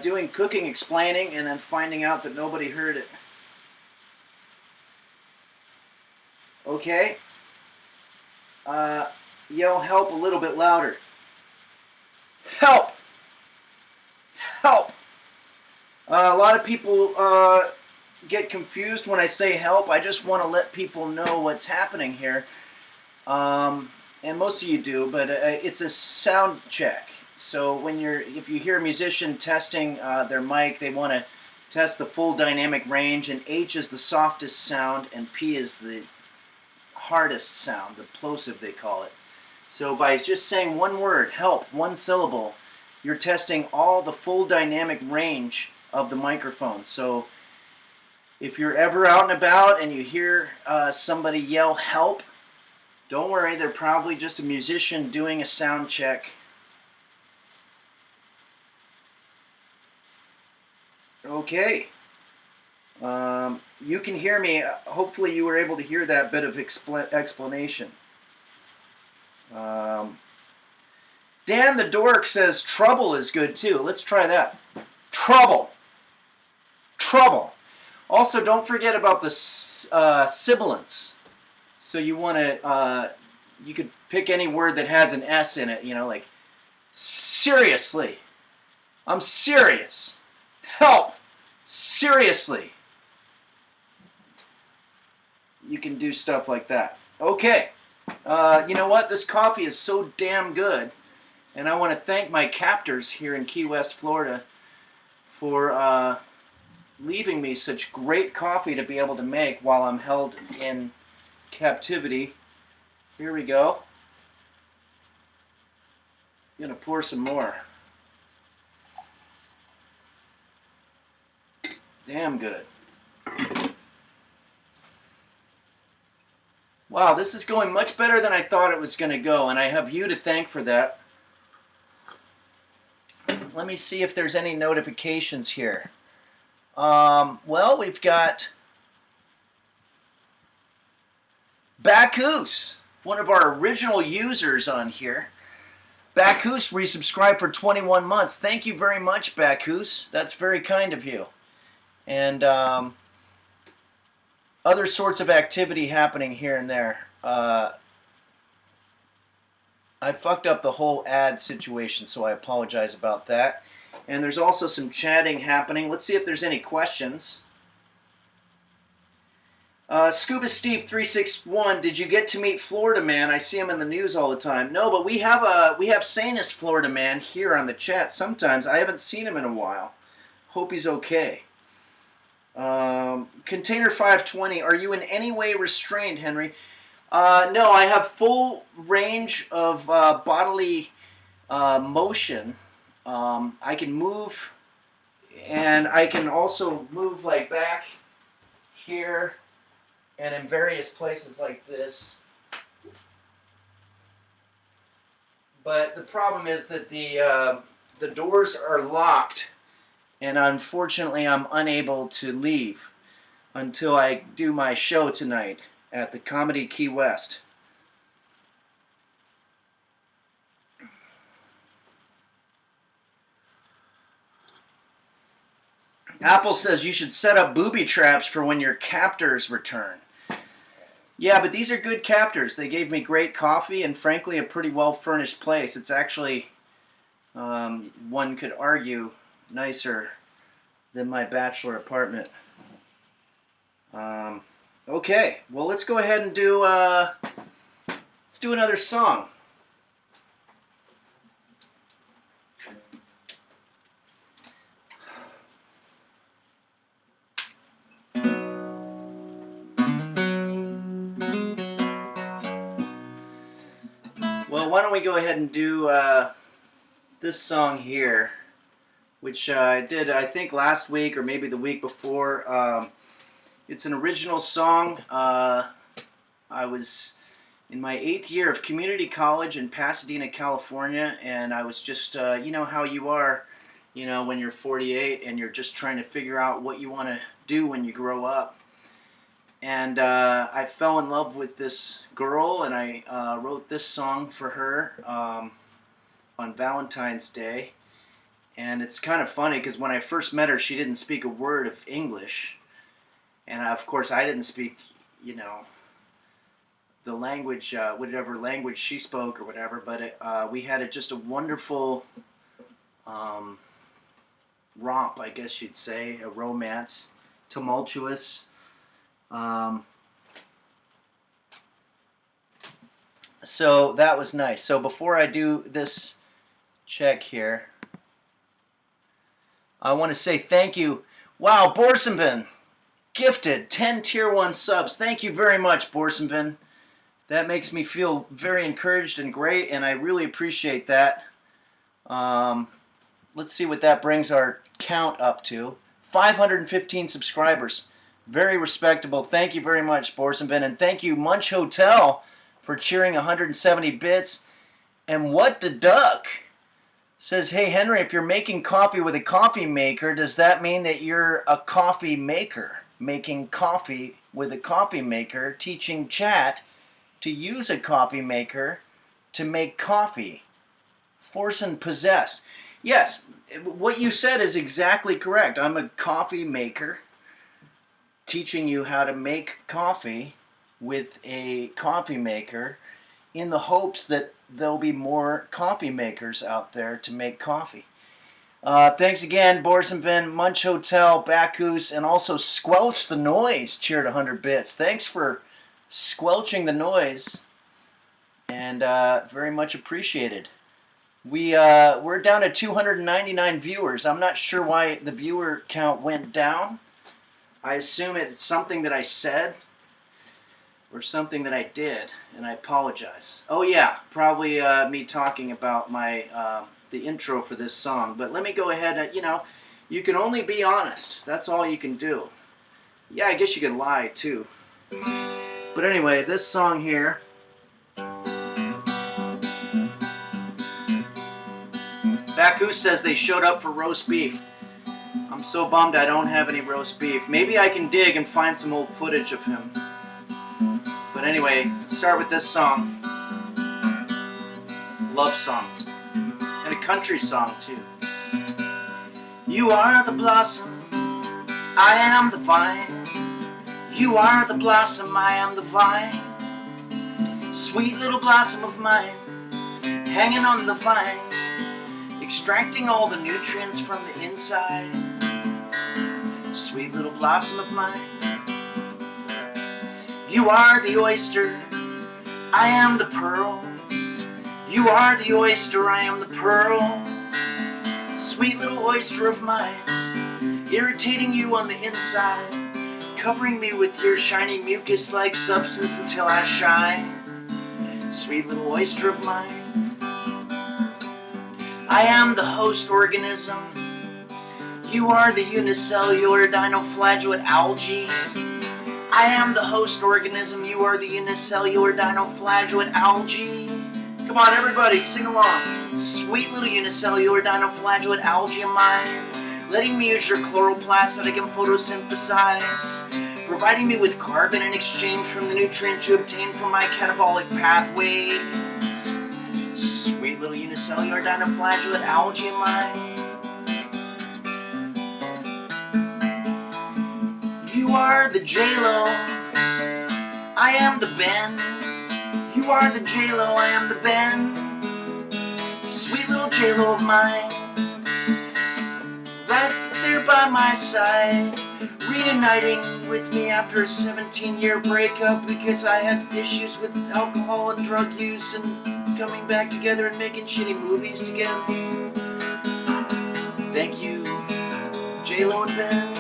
doing cooking explaining and then finding out that nobody heard it. Okay? Yell help a little bit louder. Help! Help! A lot of people get confused when I say help. I just want to let people know what's happening here. And most of you do, but it's a sound check. So if you hear a musician testing their mic, they want to test the full dynamic range, and H is the softest sound, and P is the hardest sound, the plosive they call it. So by just saying one word, help, one syllable, you're testing all the full dynamic range of the microphone. So if you're ever out and about and you hear somebody yell help, don't worry, they're probably just a musician doing a sound check. Okay. You can hear me. Hopefully you were able to hear that bit of explanation. Dan the Dork says trouble is good too. Let's try that. Trouble. Trouble. Also, don't forget about the sibilants. So you want to, you could pick any word that has an S in it, you know, like seriously. I'm serious. Help. Seriously. You can do stuff like that. Okay. You know what? This coffee is so damn good. And I want to thank my captors here in Key West, Florida for leaving me such great coffee to be able to make while I'm held in captivity. Here we go. I'm going to pour some more. Damn good. Wow, this is going much better than I thought it was going to go, and I have you to thank for that. Let me see if there's any notifications here. Well, we've got Bacchus, one of our original users on here. Bacchus resubscribed for 21 months. Thank you very much, Bacchus. That's very kind of you. And other sorts of activity happening here and there. I fucked up the whole ad situation, so I apologize about that. And there's also some chatting happening. Let's see if there's any questions. Scuba Steve 361, did you get to meet Florida Man? I see him in the news all the time. No, but we have sanest Florida Man here on the chat sometimes. I haven't seen him in a while. Hope he's okay. Container 520, are you in any way restrained, Henry? No, I have full range of bodily motion. I can move, and I can also move like back here and in various places like this. But the problem is that the doors are locked, and unfortunately I'm unable to leave until I do my show tonight at the Comedy Key West. Apple says you should set up booby traps for when your captors return. Yeah, but these are good captors. They gave me great coffee and frankly a pretty well furnished place. It's actually, one could argue, nicer than my bachelor apartment. Okay, well let's go ahead and do let's do another song. Well, why don't we go ahead and do this song here, which I did, I think, last week or maybe the week before. It's an original song. I was in my 8th year of community college in Pasadena, California, and I was just, you know how you are, you know, when you're 48 and you're just trying to figure out what you want to do when you grow up. And I fell in love with this girl, and I wrote this song for her on Valentine's Day. And it's kind of funny because when I first met her, she didn't speak a word of English. And of course, I didn't speak, you know, the language, whatever language she spoke or whatever. But we had just a wonderful romp, I guess you'd say, a romance, tumultuous. So that was nice. So before I do this check here. I want to say thank you. Wow, Borsenvin gifted 10 tier 1 subs. Thank you very much, Borsenvin. That makes me feel very encouraged and great, and I really appreciate that. Let's see what that brings our count up to. 515 subscribers. Very respectable. Thank you very much, Borsenvin. And thank you, Munch Hotel, for cheering 170 bits. And What the Duck says, hey, Henry, if you're making coffee with a coffee maker, does that mean that you're a coffee maker? Making coffee with a coffee maker, teaching chat to use a coffee maker to make coffee. Force and possessed. Yes, what you said is exactly correct. I'm a coffee maker teaching you how to make coffee with a coffee maker in the hopes that there'll be more coffee makers out there to make coffee. Thanks again, Borsenvin, Munch Hotel, Bacchus, and also Squelch the Noise cheered 100 bits. Thanks for squelching the noise, and very much appreciated. We're down to 299 viewers. I'm not sure why the viewer count went down. I assume it's something that I said or something that I did, and I apologize. Oh yeah, probably me talking about my the intro for this song. But let me go ahead and, you can only be honest. That's all you can do. Yeah, I guess you can lie too. But anyway, this song here. Bacchus says they showed up for roast beef. I'm so bummed I don't have any roast beef. Maybe I can dig and find some old footage of him. But anyway, start with this song. Love song. And a country song too. You are the blossom, I am the vine. You are the blossom, I am the vine. Sweet little blossom of mine, hanging on the vine, extracting all the nutrients from the inside. Sweet little blossom of mine. You are the oyster, I am the pearl. You are the oyster, I am the pearl. Sweet little oyster of mine, irritating you on the inside, covering me with your shiny mucus-like substance until I shine. Sweet little oyster of mine. I am the host organism. You are the unicellular dinoflagellate algae. I am the host organism. You are the unicellular dinoflagellate algae. Come on, everybody, sing along. Sweet little unicellular dinoflagellate algae of mine, letting me use your chloroplast that I can photosynthesize, providing me with carbon in exchange from the nutrients you obtain from my catabolic pathways. Sweet little unicellular dinoflagellate algae of mine. You are the J-Lo, I am the Ben. You are the J-Lo, I am the Ben. Sweet little J-Lo of mine, right there by my side, reuniting with me after a 17-year breakup because I had issues with alcohol and drug use, and coming back together and making shitty movies together. Thank you, J-Lo and Ben.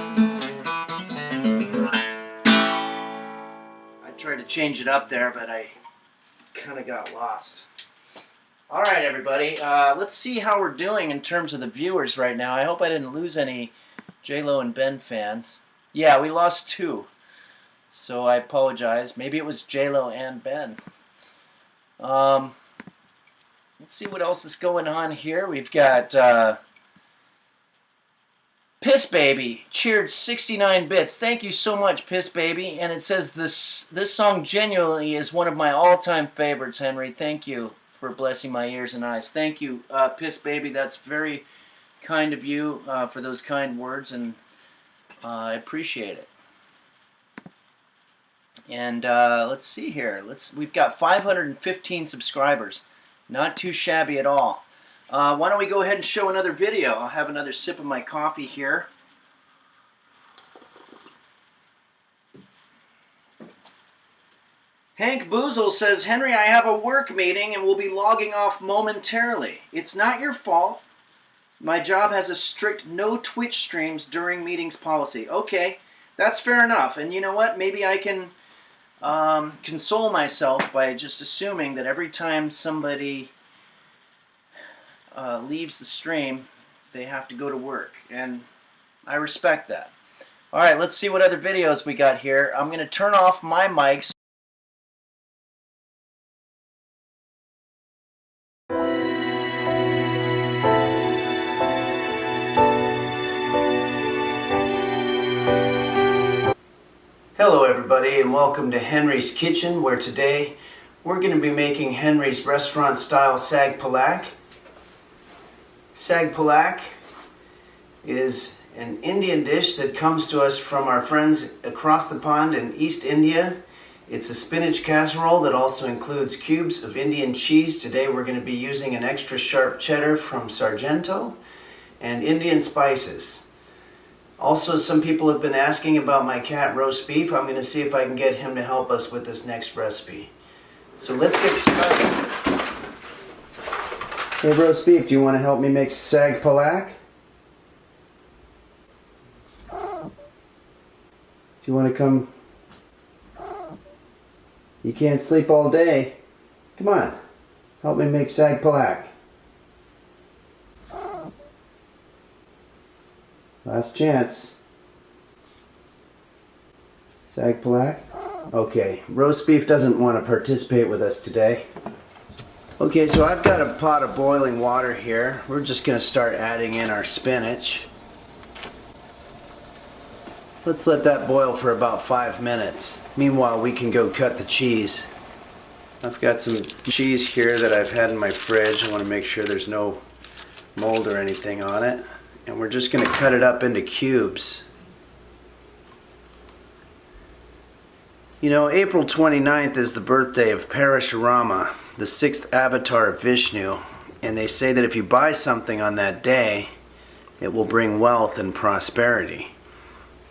I tried to change it up there, but I kind of got lost. All right, everybody. Let's see how we're doing in terms of the viewers right now. I hope I didn't lose any J-Lo and Ben fans. Yeah, we lost 2. So I apologize. Maybe it was J-Lo and Ben. Let's see what else is going on here. We've got Piss Baby cheered 69 bits. Thank you so much, Piss Baby. And it says this song genuinely is one of my all-time favorites, Henry. Thank you for blessing my ears and eyes. Thank you, Piss Baby. That's very kind of you for those kind words, and I appreciate it. And let's see here. We've got 515 subscribers. Not too shabby at all. Why don't we go ahead and show another video? I'll have another sip of my coffee here. Hank Boozle says, Henry, I have a work meeting and will be logging off momentarily. It's not your fault. My job has a strict no Twitch streams during meetings policy. Okay, that's fair enough. And you know what? Maybe I can console myself by just assuming that every time somebody leaves the stream, they have to go to work. And I respect that. All right, let's see what other videos we got here. I'm going to turn off my mics. Hello everybody and welcome to Henry's Kitchen, where today we're going to be making Henry's restaurant style Sag Palak. Sag Palak is an Indian dish that comes to us from our friends across the pond in East India. It's a spinach casserole that also includes cubes of Indian cheese. Today we're going to be using an extra sharp cheddar from Sargento and Indian spices. Also, some people have been asking about my cat roast beef. I'm going to see if I can get him to help us with this next recipe. So let's get started. Hey roast beef, do you want to help me make Sag Palak? Do you want to come? You can't sleep all day. Come on, help me make Sag Palak. Last chance. Sag Palak? Okay, roast beef doesn't want to participate with us today. Okay, so I've got a pot of boiling water here. We're just going to start adding in our spinach. Let's let that boil for about 5 minutes. Meanwhile, we can go cut the cheese. I've got some cheese here that I've had in my fridge. I want to make sure there's no mold or anything on it. And we're just going to cut it up into cubes. You know, April 29th is the birthday of Parashurama, the 6th avatar of Vishnu. And they say that if you buy something on that day, it will bring wealth and prosperity.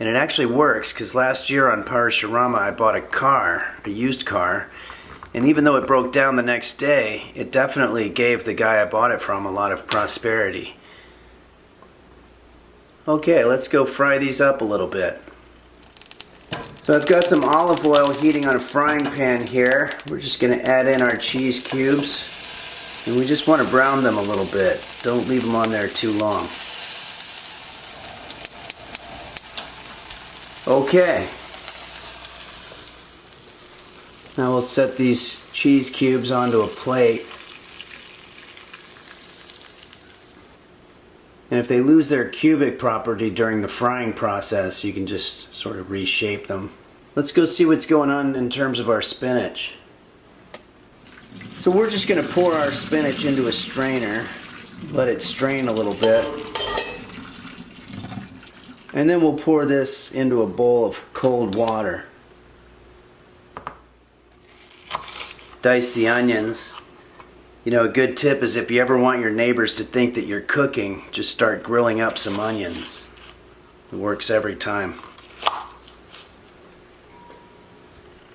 And it actually works, because last year on Parashurama I bought a car, a used car. And even though it broke down the next day, it definitely gave the guy I bought it from a lot of prosperity. Okay, let's go fry these up a little bit. So I've got some olive oil heating on a frying pan here. We're just going to add in our cheese cubes. And we just want to brown them a little bit. Don't leave them on there too long. Okay. Now we'll set these cheese cubes onto a plate. And if they lose their cubic property during the frying process, you can just sort of reshape them. Let's go see what's going on in terms of our spinach. So we're just going to pour our spinach into a strainer, let it strain a little bit. And then we'll pour this into a bowl of cold water. Dice the onions. You know, a good tip is if you ever want your neighbors to think that you're cooking, just start grilling up some onions. It works every time.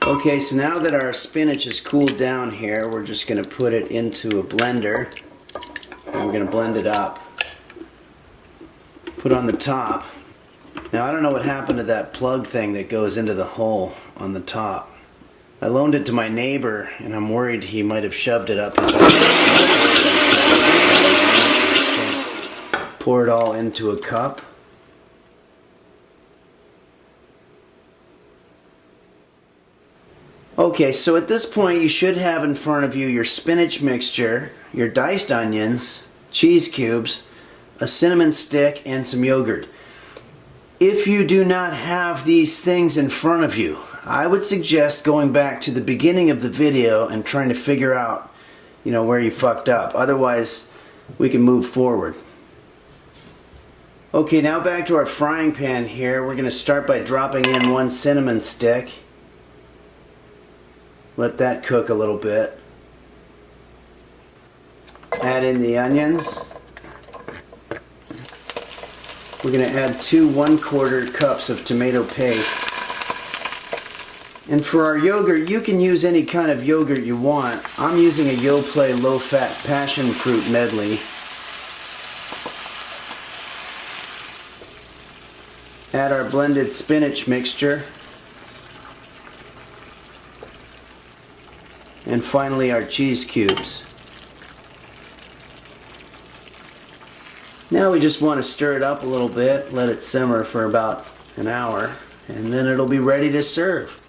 Okay, so now that our spinach is cooled down here, we're just going to put it into a blender. And we're going to blend it up. Put on the top. Now, I don't know what happened to that plug thing that goes into the hole on the top. I loaned it to my neighbor, and I'm worried he might have shoved it up his Pour it all into a cup. Okay, so at this point you should have in front of you your spinach mixture, your diced onions, cheese cubes, a cinnamon stick, and some yogurt. If you do not have these things in front of you, I would suggest going back to the beginning of the video and trying to figure out, you know, where you fucked up. Otherwise, we can move forward. Okay, now back to our frying pan here. We're going to start by dropping in 1 cinnamon stick. Let that cook a little bit. Add in the onions. We're going to add 2 1/4 cups of tomato paste. And for our yogurt, you can use any kind of yogurt you want. I'm using a Yoplait low-fat passion fruit medley. Add our blended spinach mixture. And finally our cheese cubes. Now we just want to stir it up a little bit, let it simmer for about an hour, and then it'll be ready to serve.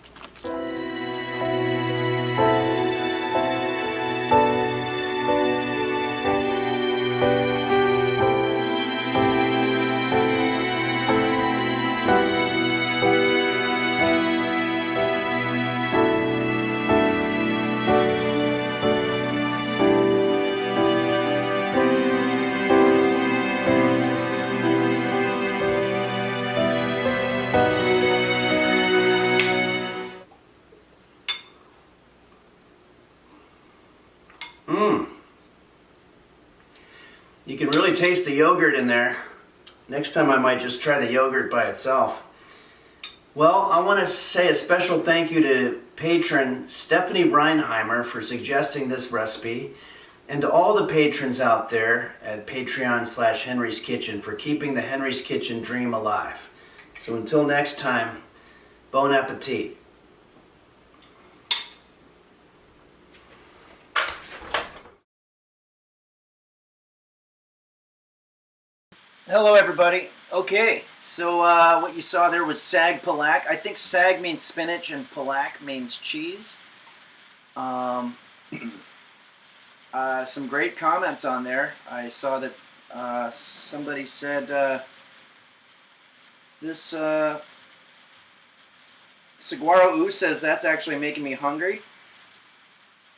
You can really taste the yogurt in there. Next time I might just try the yogurt by itself. Well, I want to say a special thank you to patron Stephanie Reinheimer for suggesting this recipe, and to all the patrons out there at Patreon/Henry's Kitchen for keeping the Henry's Kitchen dream alive. So until next time, bon appetit. Hello, everybody. Okay, so what you saw there was sag palak. I think sag means spinach and palak means cheese. Some great comments on there. I saw that somebody said this Saguaro Oo says that's actually making me hungry.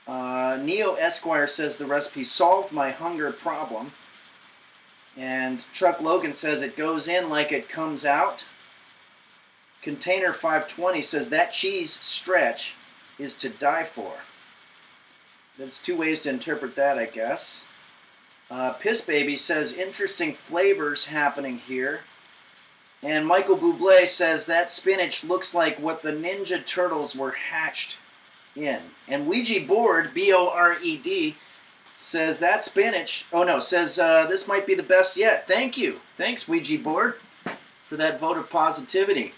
Neo Esquire says the recipe solved my hunger problem. And Truck Logan says it goes in like it comes out. Container 520 says that cheese stretch is to die for. There's two ways to interpret that, I guess. Piss Baby says interesting flavors happening here. And Michael Bublé says that spinach looks like what the Ninja Turtles were hatched in. And Ouija Board, B-O-R-E-D, says that spinach, says this might be the best yet. Thank you. Thanks, Ouija Board, for that vote of positivity.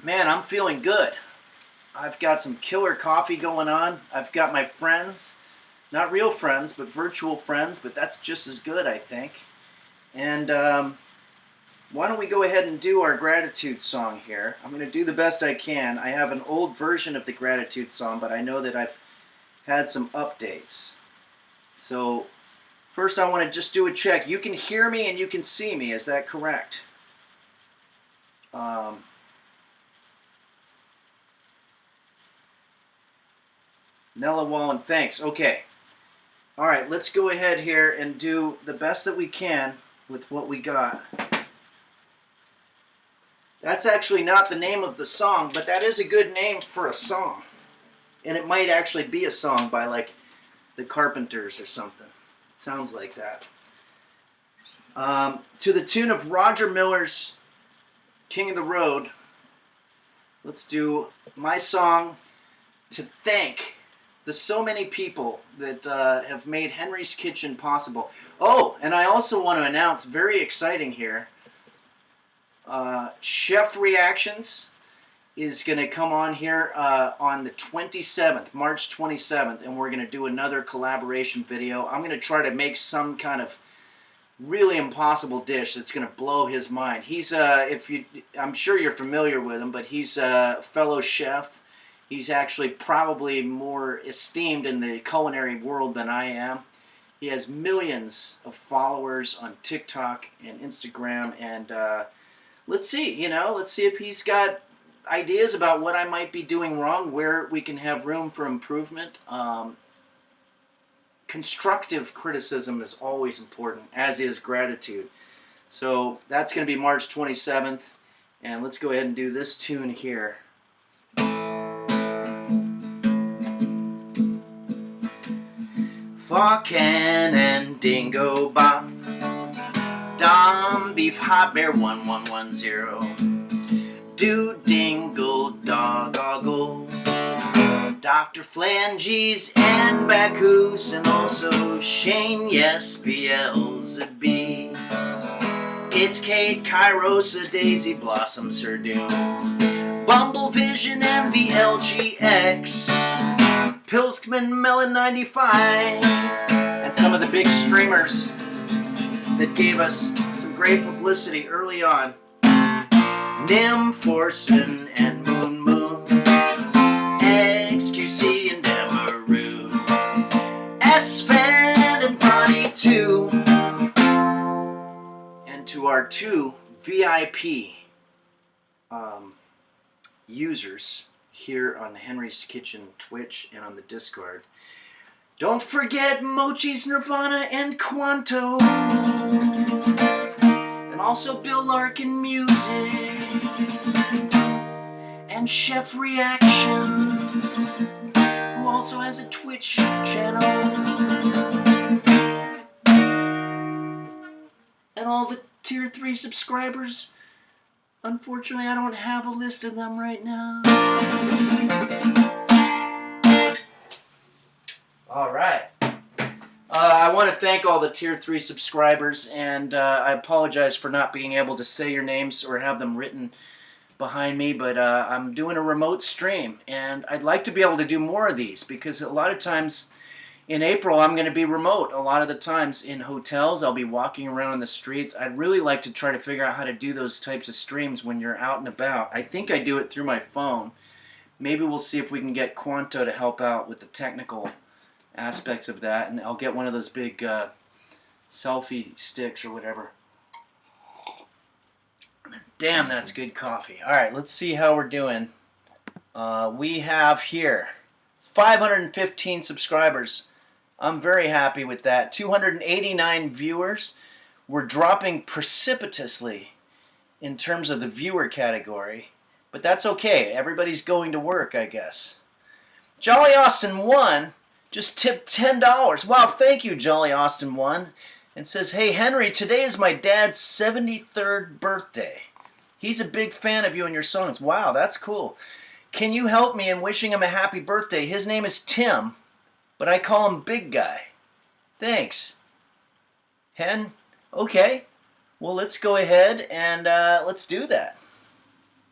Man, I'm feeling good. I've got some killer coffee going on. I've got my friends, not real friends, but virtual friends, but that's just as good, I think. And why don't we go ahead and do our gratitude song here. I'm going to do the best I can. I have an old version of the gratitude song, but I know that I've had some updates. So first I want to just do a check. You can hear me and you can see me, is that correct? Nella Wallen, thanks. Okay. Alright, let's go ahead here and do the best that we can with what we got. That's actually not the name of the song, but that is a good name for a song. And it might actually be a song by, like, the Carpenters or something. It sounds like that. To the tune of Roger Miller's King of the Road, let's do my song to thank the so many people that have made Henry's Kitchen possible. Oh, and I also want to announce, very exciting here, Chef Reactions is going to come on here on the 27th, March 27th, and we're going to do another collaboration video. I'm going to try to make some kind of really impossible dish that's going to blow his mind. He's, I'm sure you're familiar with him, but he's a fellow chef. He's actually probably more esteemed in the culinary world than I am. He has millions of followers on TikTok and Instagram, and let's see, let's see if he's got ideas about what I might be doing wrong, where we can have room for improvement. Constructive criticism is always important, as is gratitude. So that's going to be March 27th, and let's go ahead and do this tune here. For Ken and Dingo Bob, Dom Beef Hot Bear 1110, do dingle doggle. Dr. Flanges and Bacchus, and also Shane, yes, Beelzebub. It's Kate, Kairosa, Daisy blossoms her doom. Bumble Vision and the LGX. Pilskman, Melon 95. And some of the big streamers that gave us some great publicity early on. Nim, Forsen, and Moon Moon. XQC and Demaroo. S-Fan and Bonnie 2. And to our 2 VIP users here on the Henry's Kitchen Twitch and on the Discord. Don't forget Mochi's Nirvana and Quanto. And also Bill Larkin Music. And Chef Reactions, who also has a Twitch channel. And all the Tier 3 subscribers. Unfortunately, I don't have a list of them right now. All right. I want to thank all the Tier 3 subscribers, and I apologize for not being able to say your names or have them written behind me, but I'm doing a remote stream, and I'd like to be able to do more of these, because a lot of times in April I'm going to be remote. A lot of the times in hotels I'll be walking around in the streets. I'd really like to try to figure out how to do those types of streams when you're out and about. I think I do it through my phone. Maybe we'll see if we can get Quanto to help out with the technical aspects of that, and I'll get one of those big selfie sticks or whatever. Damn, that's good coffee. Alright, let's see how we're doing. We have here 515 subscribers. I'm very happy with that. 289 viewers. We're dropping precipitously in terms of the viewer category, but that's okay. Everybody's going to work, I guess. Jolly Austin 1 just tipped $10. Wow, thank you, Jolly Austin 1. And says, hey, Henry, today is my dad's 73rd birthday. He's a big fan of you and your songs. Wow, that's cool. Can you help me in wishing him a happy birthday? His name is Tim, but I call him Big Guy. Thanks. Hen? Okay. Well, let's go ahead and let's do that.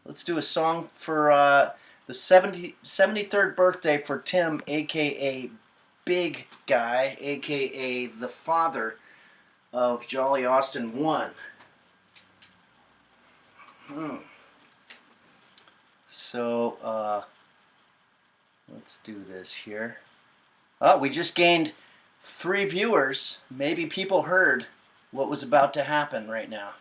Let's do a song for the 73rd birthday for Tim, a.k.a. Big Guy, a.k.a. the father of Jolly Austin 1. So, let's do this here. Oh, we just gained 3 viewers. Maybe people heard what was about to happen right now.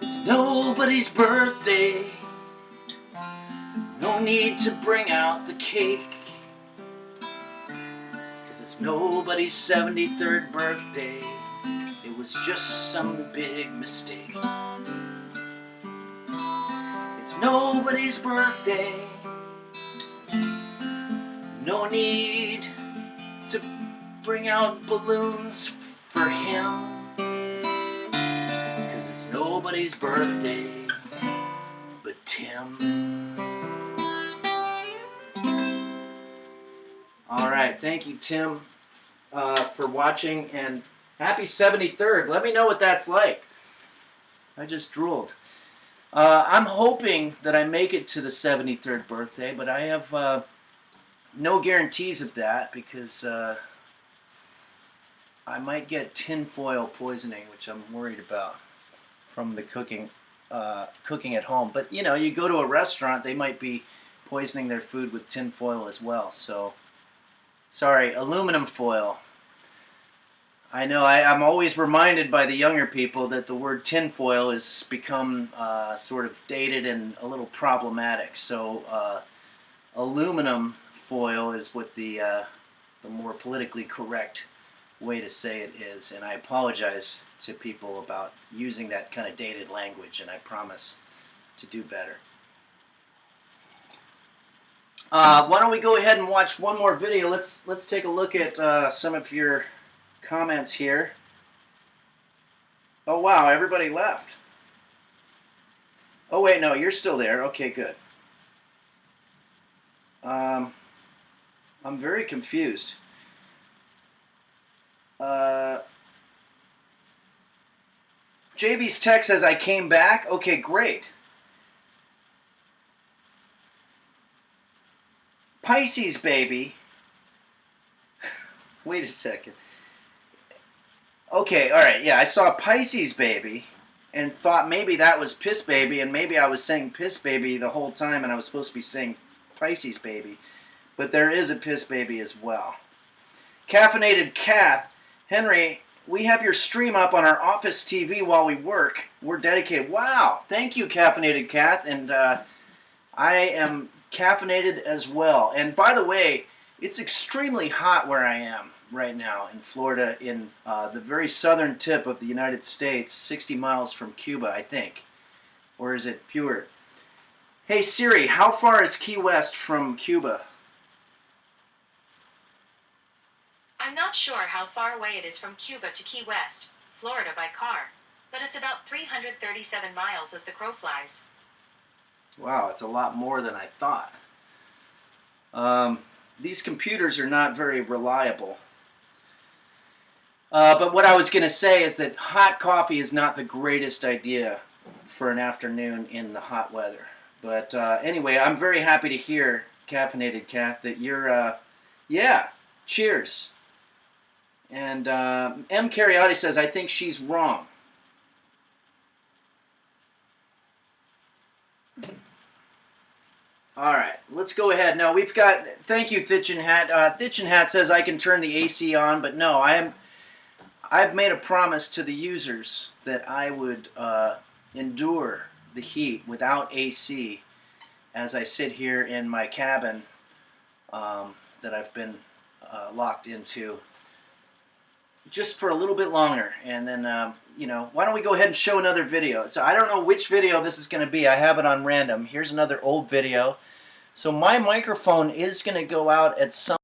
It's nobody's birthday. No need to bring out the cake, 'cause it's nobody's 73rd birthday. It was just some big mistake. It's nobody's birthday. No need to bring out balloons for him, 'cause it's nobody's birthday but Tim. Alright, thank you, Tim, for watching, and happy 73rd. Let me know what that's like. I just drooled. I'm hoping that I make it to the 73rd birthday, but I have no guarantees of that, because I might get tinfoil poisoning, which I'm worried about from the cooking at home. But, you know, you go to a restaurant, they might be poisoning their food with tinfoil as well, so... Sorry, aluminum foil. I know, I'm always reminded by the younger people that the word tinfoil has become sort of dated and a little problematic. So aluminum foil is what the more politically correct way to say it is. And I apologize to people about using that kind of dated language, and I promise to do better. Why don't we go ahead and watch one more video? Let's take a look at some of your comments here. Oh wow, everybody left. Oh wait, no, you're still there. Okay, good. I'm very confused. JV's text says I came back. Okay, great. Pisces baby. Wait a second. Okay, all right. Yeah, I saw Pisces baby and thought maybe that was piss baby, and maybe I was saying piss baby the whole time and I was supposed to be saying Pisces baby. But there is a piss baby as well. Caffeinated Kath. Henry, we have your stream up on our office TV while we work. We're dedicated. Wow. Thank you, Caffeinated Kath. And I am caffeinated as well. And by the way, it's extremely hot where I am right now in Florida, in the very southern tip of the United States, 60 miles from Cuba, I think. Or is it fewer? Hey Siri, how far is Key West from Cuba? I'm not sure how far away it is from Cuba to Key West, Florida by car, but it's about 337 miles as the crow flies. Wow, it's a lot more than I thought. These computers are not very reliable. But what I was going to say is that hot coffee is not the greatest idea for an afternoon in the hot weather. But anyway, I'm very happy to hear, Caffeinated Kath, that you're, yeah, cheers. And M. Cariotti says, I think she's wrong. All right, let's go ahead. Now we've got, thank you, Thitchin Hat. Thitchin Hat says I can turn the AC on, but no, I've made a promise to the users that I would endure the heat without AC as I sit here in my cabin that I've been locked into just for a little bit longer. And then, you know, why don't we go ahead and show another video? So I don't know which video this is going to be. I have it on random. Here's another old video. So my microphone is going to go out at some.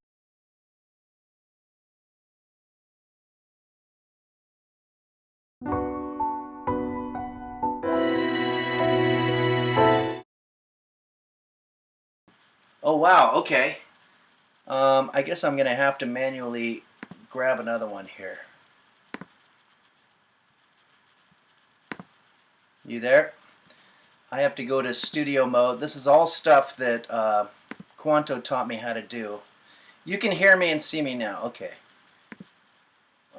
Oh wow, okay. I guess I'm going to have to manually grab another one here. You there? I have to go to studio mode. This is all stuff that Quanto taught me how to do. You can hear me and see me now. Okay.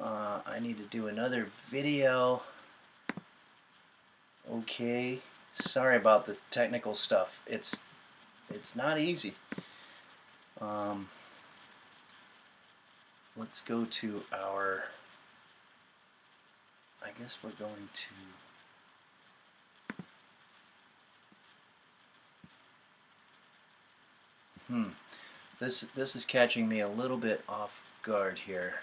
I need to do another video. Okay. Sorry about this technical stuff. It's not easy. Let's go to our, I guess we're going to, this is catching me a little bit off guard here.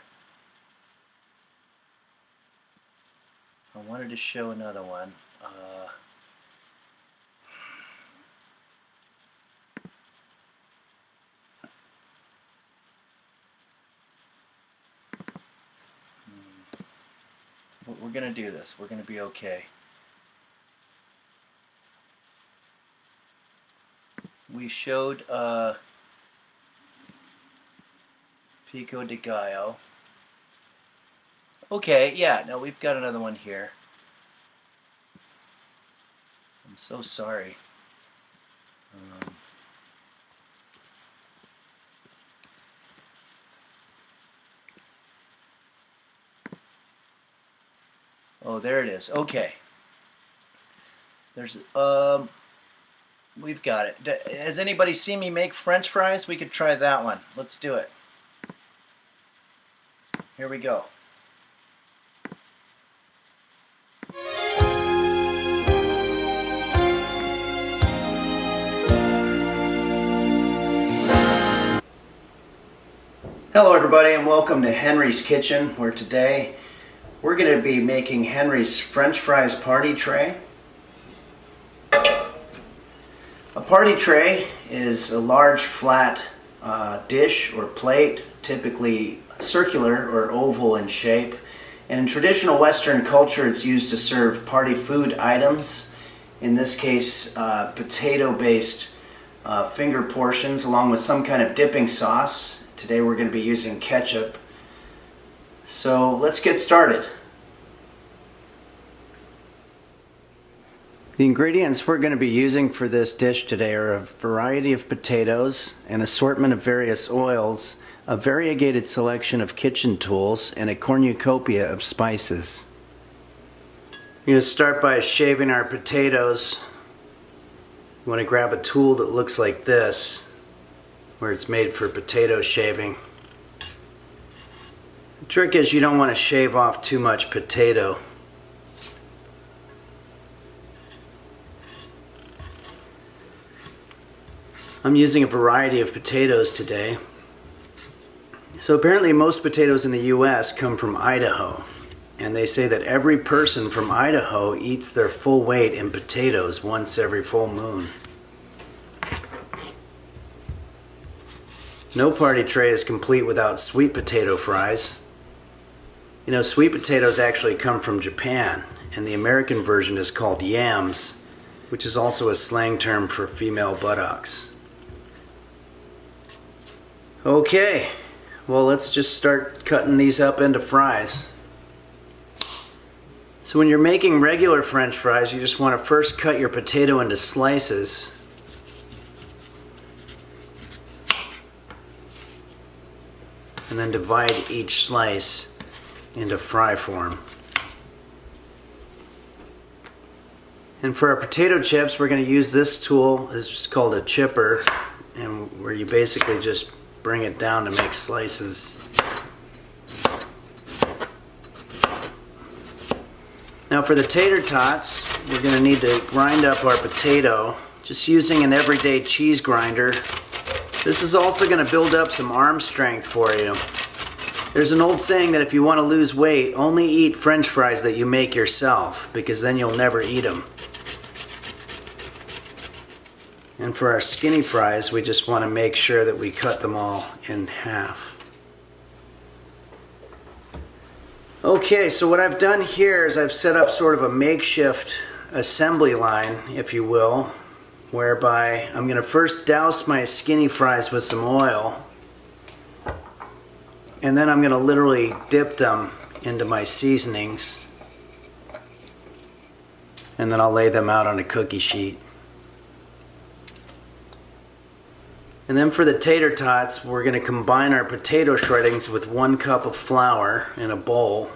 I wanted to show another one. We're going to do this. We're going to be okay. We showed Pico de Gallo. Okay, yeah, no, we've got another one here. I'm so sorry. Oh, there it is. Okay. There's we've got it. Has anybody seen me make French fries? We could try that one. Let's do it. Here we go. Hello everybody and welcome to Henry's Kitchen, where today we're going to be making Henry's French fries party tray. A party tray is a large flat dish or plate, typically circular or oval in shape. And in traditional Western culture, it's used to serve party food items. In this case, potato-based finger portions along with some kind of dipping sauce. Today we're going to be using ketchup. So let's get started. The ingredients we're going to be using for this dish today are a variety of potatoes, an assortment of various oils, a variegated selection of kitchen tools, and a cornucopia of spices. We're going to start by shaving our potatoes. You want to grab a tool that looks like this, where it's made for potato shaving. The trick is you don't want to shave off too much potato. I'm using a variety of potatoes today. So apparently most potatoes in the US come from Idaho. And they say that every person from Idaho eats their full weight in potatoes once every full moon. No party tray is complete without sweet potato fries. You know, sweet potatoes actually come from Japan, and the American version is called yams, which is also a slang term for female buttocks. Okay, well, let's just start cutting these up into fries. So when you're making regular French fries, you just want to first cut your potato into slices. And then divide each slice into fry form. And for our potato chips, we're going to use this tool. It's just called a chipper, and where you basically just bring it down to make slices. Now for the tater tots, we're going to need to grind up our potato just using an everyday cheese grinder. This is also going to build up some arm strength for you. There's an old saying that if you want to lose weight, only eat French fries that you make yourself, because then you'll never eat them. And for our skinny fries, we just want to make sure that we cut them all in half. Okay, so what I've done here is I've set up sort of a makeshift assembly line, if you will, whereby I'm going to first douse my skinny fries with some oil, and then I'm going to literally dip them into my seasonings, and then I'll lay them out on a cookie sheet. And then for the tater tots, we're going to combine our potato shreddings with 1 cup of flour in a bowl.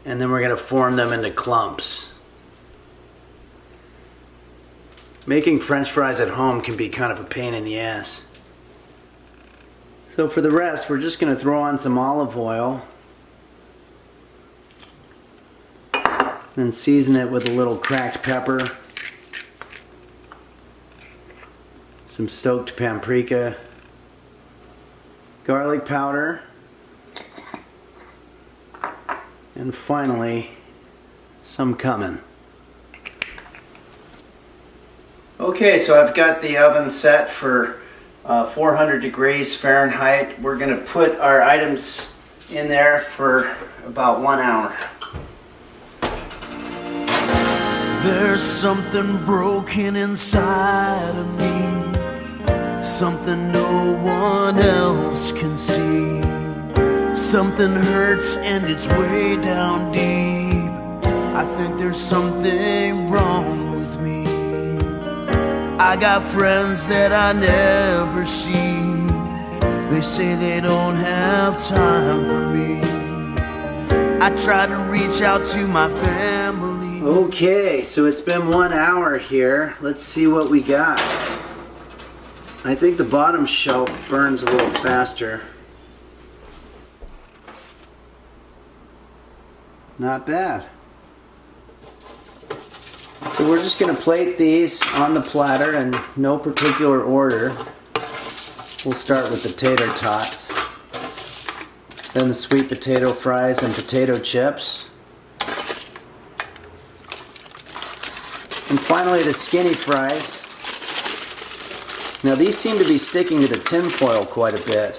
And then we're going to form them into clumps. Making French fries at home can be kind of a pain in the ass. So for the rest, we're just going to throw on some olive oil. And season it with a little cracked pepper. Some stoked paprika, garlic powder, and finally some cumin. Okay, so I've got the oven set for 400 degrees Fahrenheit. We're going to put our items in there for about 1 hour. There's something broken inside of me, something no one else can see. Something hurts and it's way down deep. I think there's something wrong with me. I got friends that I never see. They say they don't have time for me. I try to reach out to my family. Okay, so it's been 1 hour here. Let's see what we got. I think the bottom shelf burns a little faster. Not bad. So we're just going to plate these on the platter in no particular order. We'll start with the tater tots, then the sweet potato fries and potato chips. And finally, the skinny fries. Now these seem to be sticking to the tin foil quite a bit,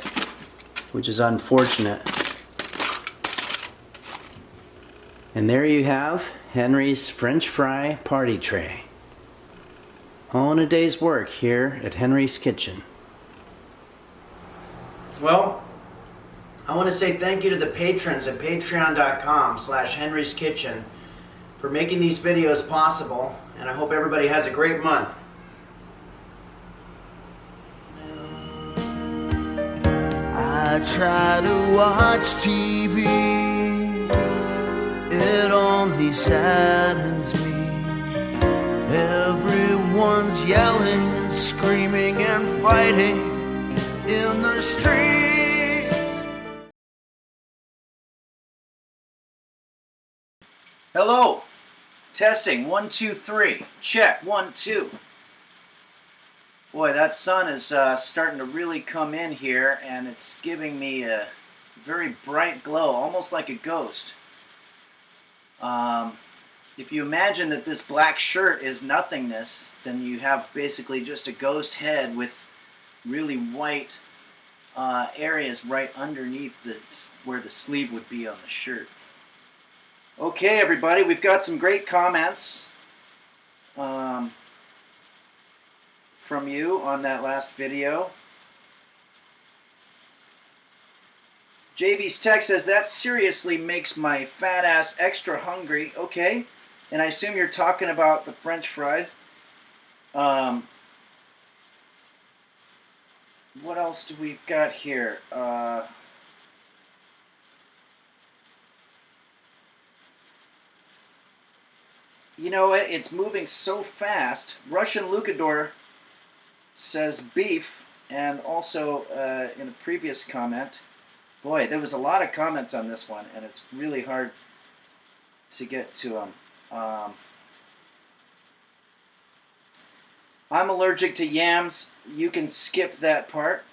which is unfortunate. And there you have Henry's French fry party tray. All in a day's work here at Henry's Kitchen. Well, I want to say thank you to the patrons at patreon.com/Henry's Kitchen for making these videos possible, and I hope everybody has a great month. I try to watch TV, it only saddens me. Everyone's yelling and screaming and fighting in the streets. Hello. Testing. 1, 2, 3. Check. 1, 2. Boy, that sun is starting to really come in here, and it's giving me a very bright glow, almost like a ghost. If you imagine that this black shirt is nothingness, then you have basically just a ghost head with really white areas right underneath where the sleeve would be on the shirt. Okay, everybody, we've got some great comments from you on that last video. JB's text says, that seriously makes my fat ass extra hungry. Okay, and I assume you're talking about the French fries. What else do we've got here? You know, it's moving so fast. Russian Lucador says beef, and also in a previous comment, boy, there was a lot of comments on this one, and it's really hard to get to them. I'm allergic to yams. You can skip that part.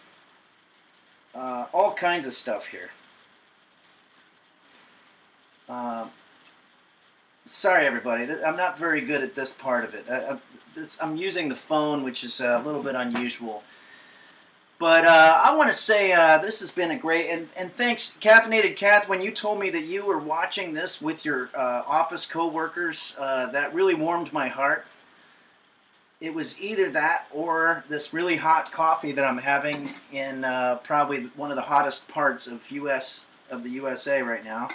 All kinds of stuff here. Sorry, everybody. I'm not very good at this part of it. I'm using the phone, which is a little bit unusual. But I want to say this has been a great, and thanks, Caffeinated Kath, when you told me that you were watching this with your office co-workers, that really warmed my heart. It was either that or this really hot coffee that I'm having in probably one of the hottest parts of the USA right now.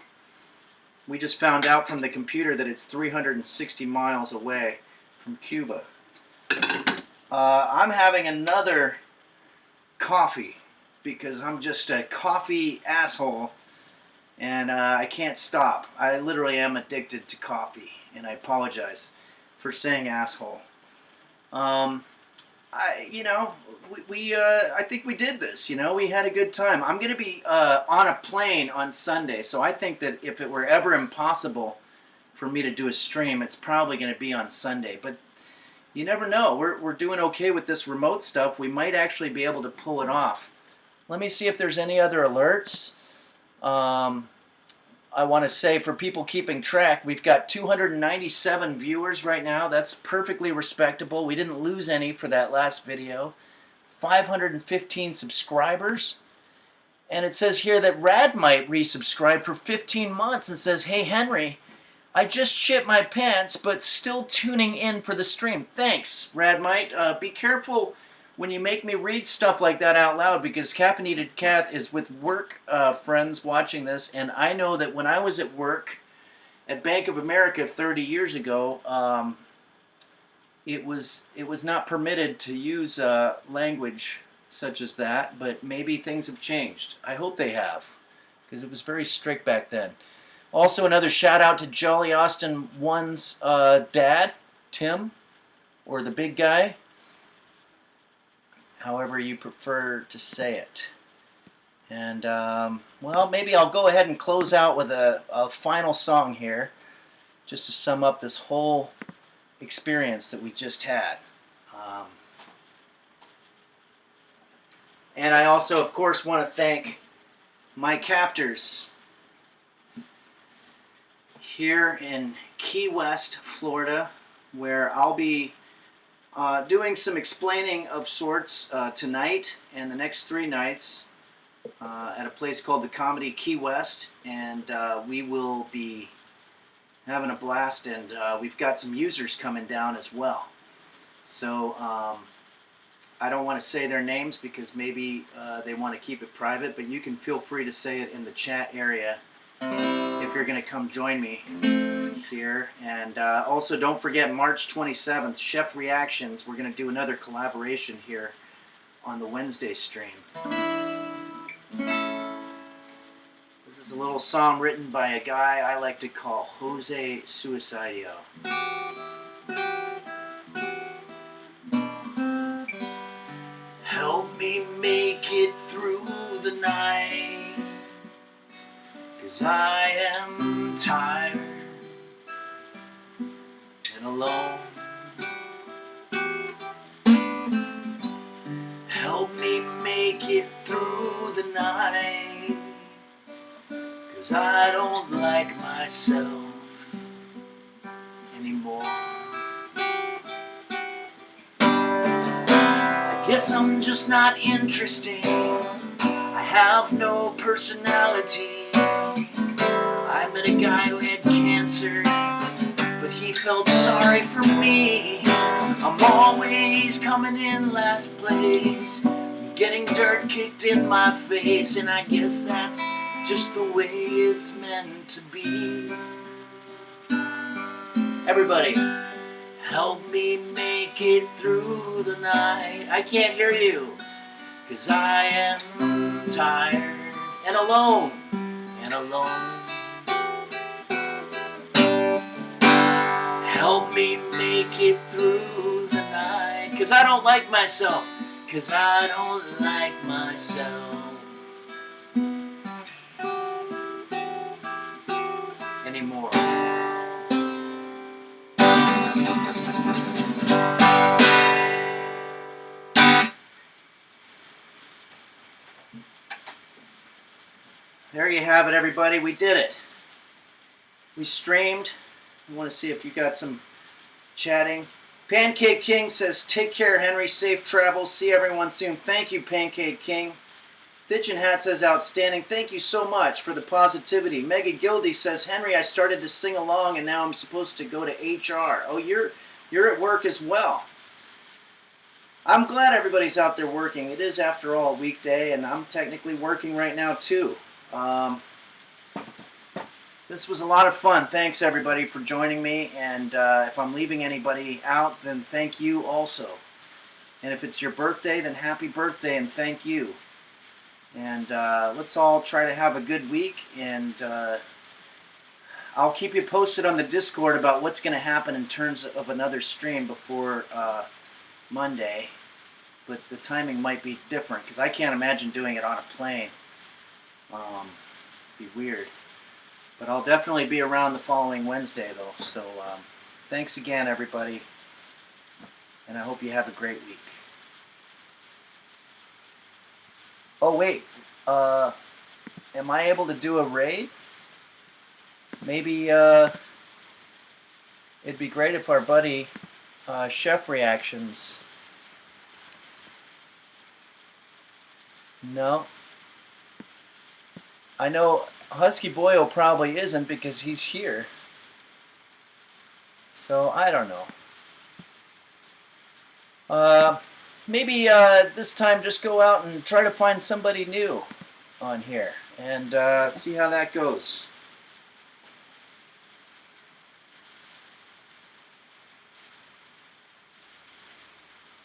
We just found out from the computer that it's 360 miles away from Cuba. I'm having another coffee because I'm just a coffee asshole, and I can't stop. I literally am addicted to coffee, and I apologize for saying asshole. I think we did this. We had a good time. I'm going to be on a plane on Sunday, so I think that if it were ever impossible for me to do a stream, it's probably going to be on Sunday. But you never know. We're doing okay with this remote stuff. We might actually be able to pull it off. Let me see if there's any other alerts. I want to say, for people keeping track, we've got 297 viewers right now. That's perfectly respectable. We didn't lose any for that last video. 515 subscribers. And it says here that Radmite resubscribed for 15 months and says, hey, Henry, I just shit my pants, but still tuning in for the stream. Thanks, Radmite. Be careful when you make me read stuff like that out loud, because Caffeinated Kath is with work friends watching this, and I know that when I was at work at Bank of America 30 years ago, it was not permitted to use language such as that, but maybe things have changed. I hope they have, because it was very strict back then. Also, another shout out to Jolly Austin 1's dad, Tim, or the big guy, however you prefer to say it. And, well, maybe I'll go ahead and close out with a final song here, just to sum up this whole experience that we just had. And I also, of course, want to thank my captors here in Key West, Florida, where I'll be doing some explaining of sorts tonight and the next 3 nights at a place called the Comedy Key West, and we will be having a blast, and we've got some users coming down as well. So I don't want to say their names because maybe they want to keep it private, but you can feel free to say it in the chat area if you're going to come join me here. And also don't forget March 27th, Chef Reactions. We're going to do another collaboration here on the Wednesday stream. This is a little song written by a guy I like to call Jose Suicidio. Help me make it through the night, 'cause I am tired and alone. Help me make it through the night, 'cause I don't like myself anymore. I guess I'm just not interesting. I have no personality. I met a guy who had cancer, but he felt sorry for me. I'm always coming in last place, getting dirt kicked in my face, and I guess that's just the way it's meant to be. Everybody, help me make it through the night. I can't hear you, 'cause I am tired and alone and alone. Help me make it through the night, 'cause I don't like myself, 'cause I don't like myself anymore. There you have it, everybody. We did it. We streamed. I want to see if you got some chatting. Pancake King says, take care, Henry. Safe travels. See everyone soon. Thank you, Pancake King. Ditchin' Hat says, outstanding. Thank you so much for the positivity. Mega Gildy says, Henry, I started to sing along and now I'm supposed to go to HR. Oh, you're at work as well. I'm glad everybody's out there working. It is, after all, a weekday, and I'm technically working right now, too. This was a lot of fun. Thanks, everybody, for joining me. And if I'm leaving anybody out, then thank you also. And if it's your birthday, then happy birthday and thank you. And let's all try to have a good week. And I'll keep you posted on the Discord about what's going to happen in terms of another stream before Monday. But the timing might be different because I can't imagine doing it on a plane. It'd be weird. But I'll definitely be around the following Wednesday, though. So thanks again, everybody. And I hope you have a great week. Oh, wait. Am I able to do a raid? Maybe it'd be great if our buddy Chef Reactions... No. I know Husky Boyle probably isn't because he's here. So, I don't know. Maybe this time just go out and try to find somebody new on here and see how that goes.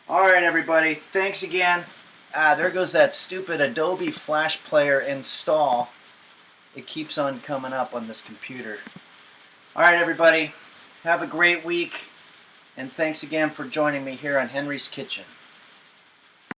Alright, everybody. Thanks again. There goes that stupid Adobe Flash Player install. It keeps on coming up on this computer. Alright, everybody. Have a great week. And thanks again for joining me here on Henry's Kitchen.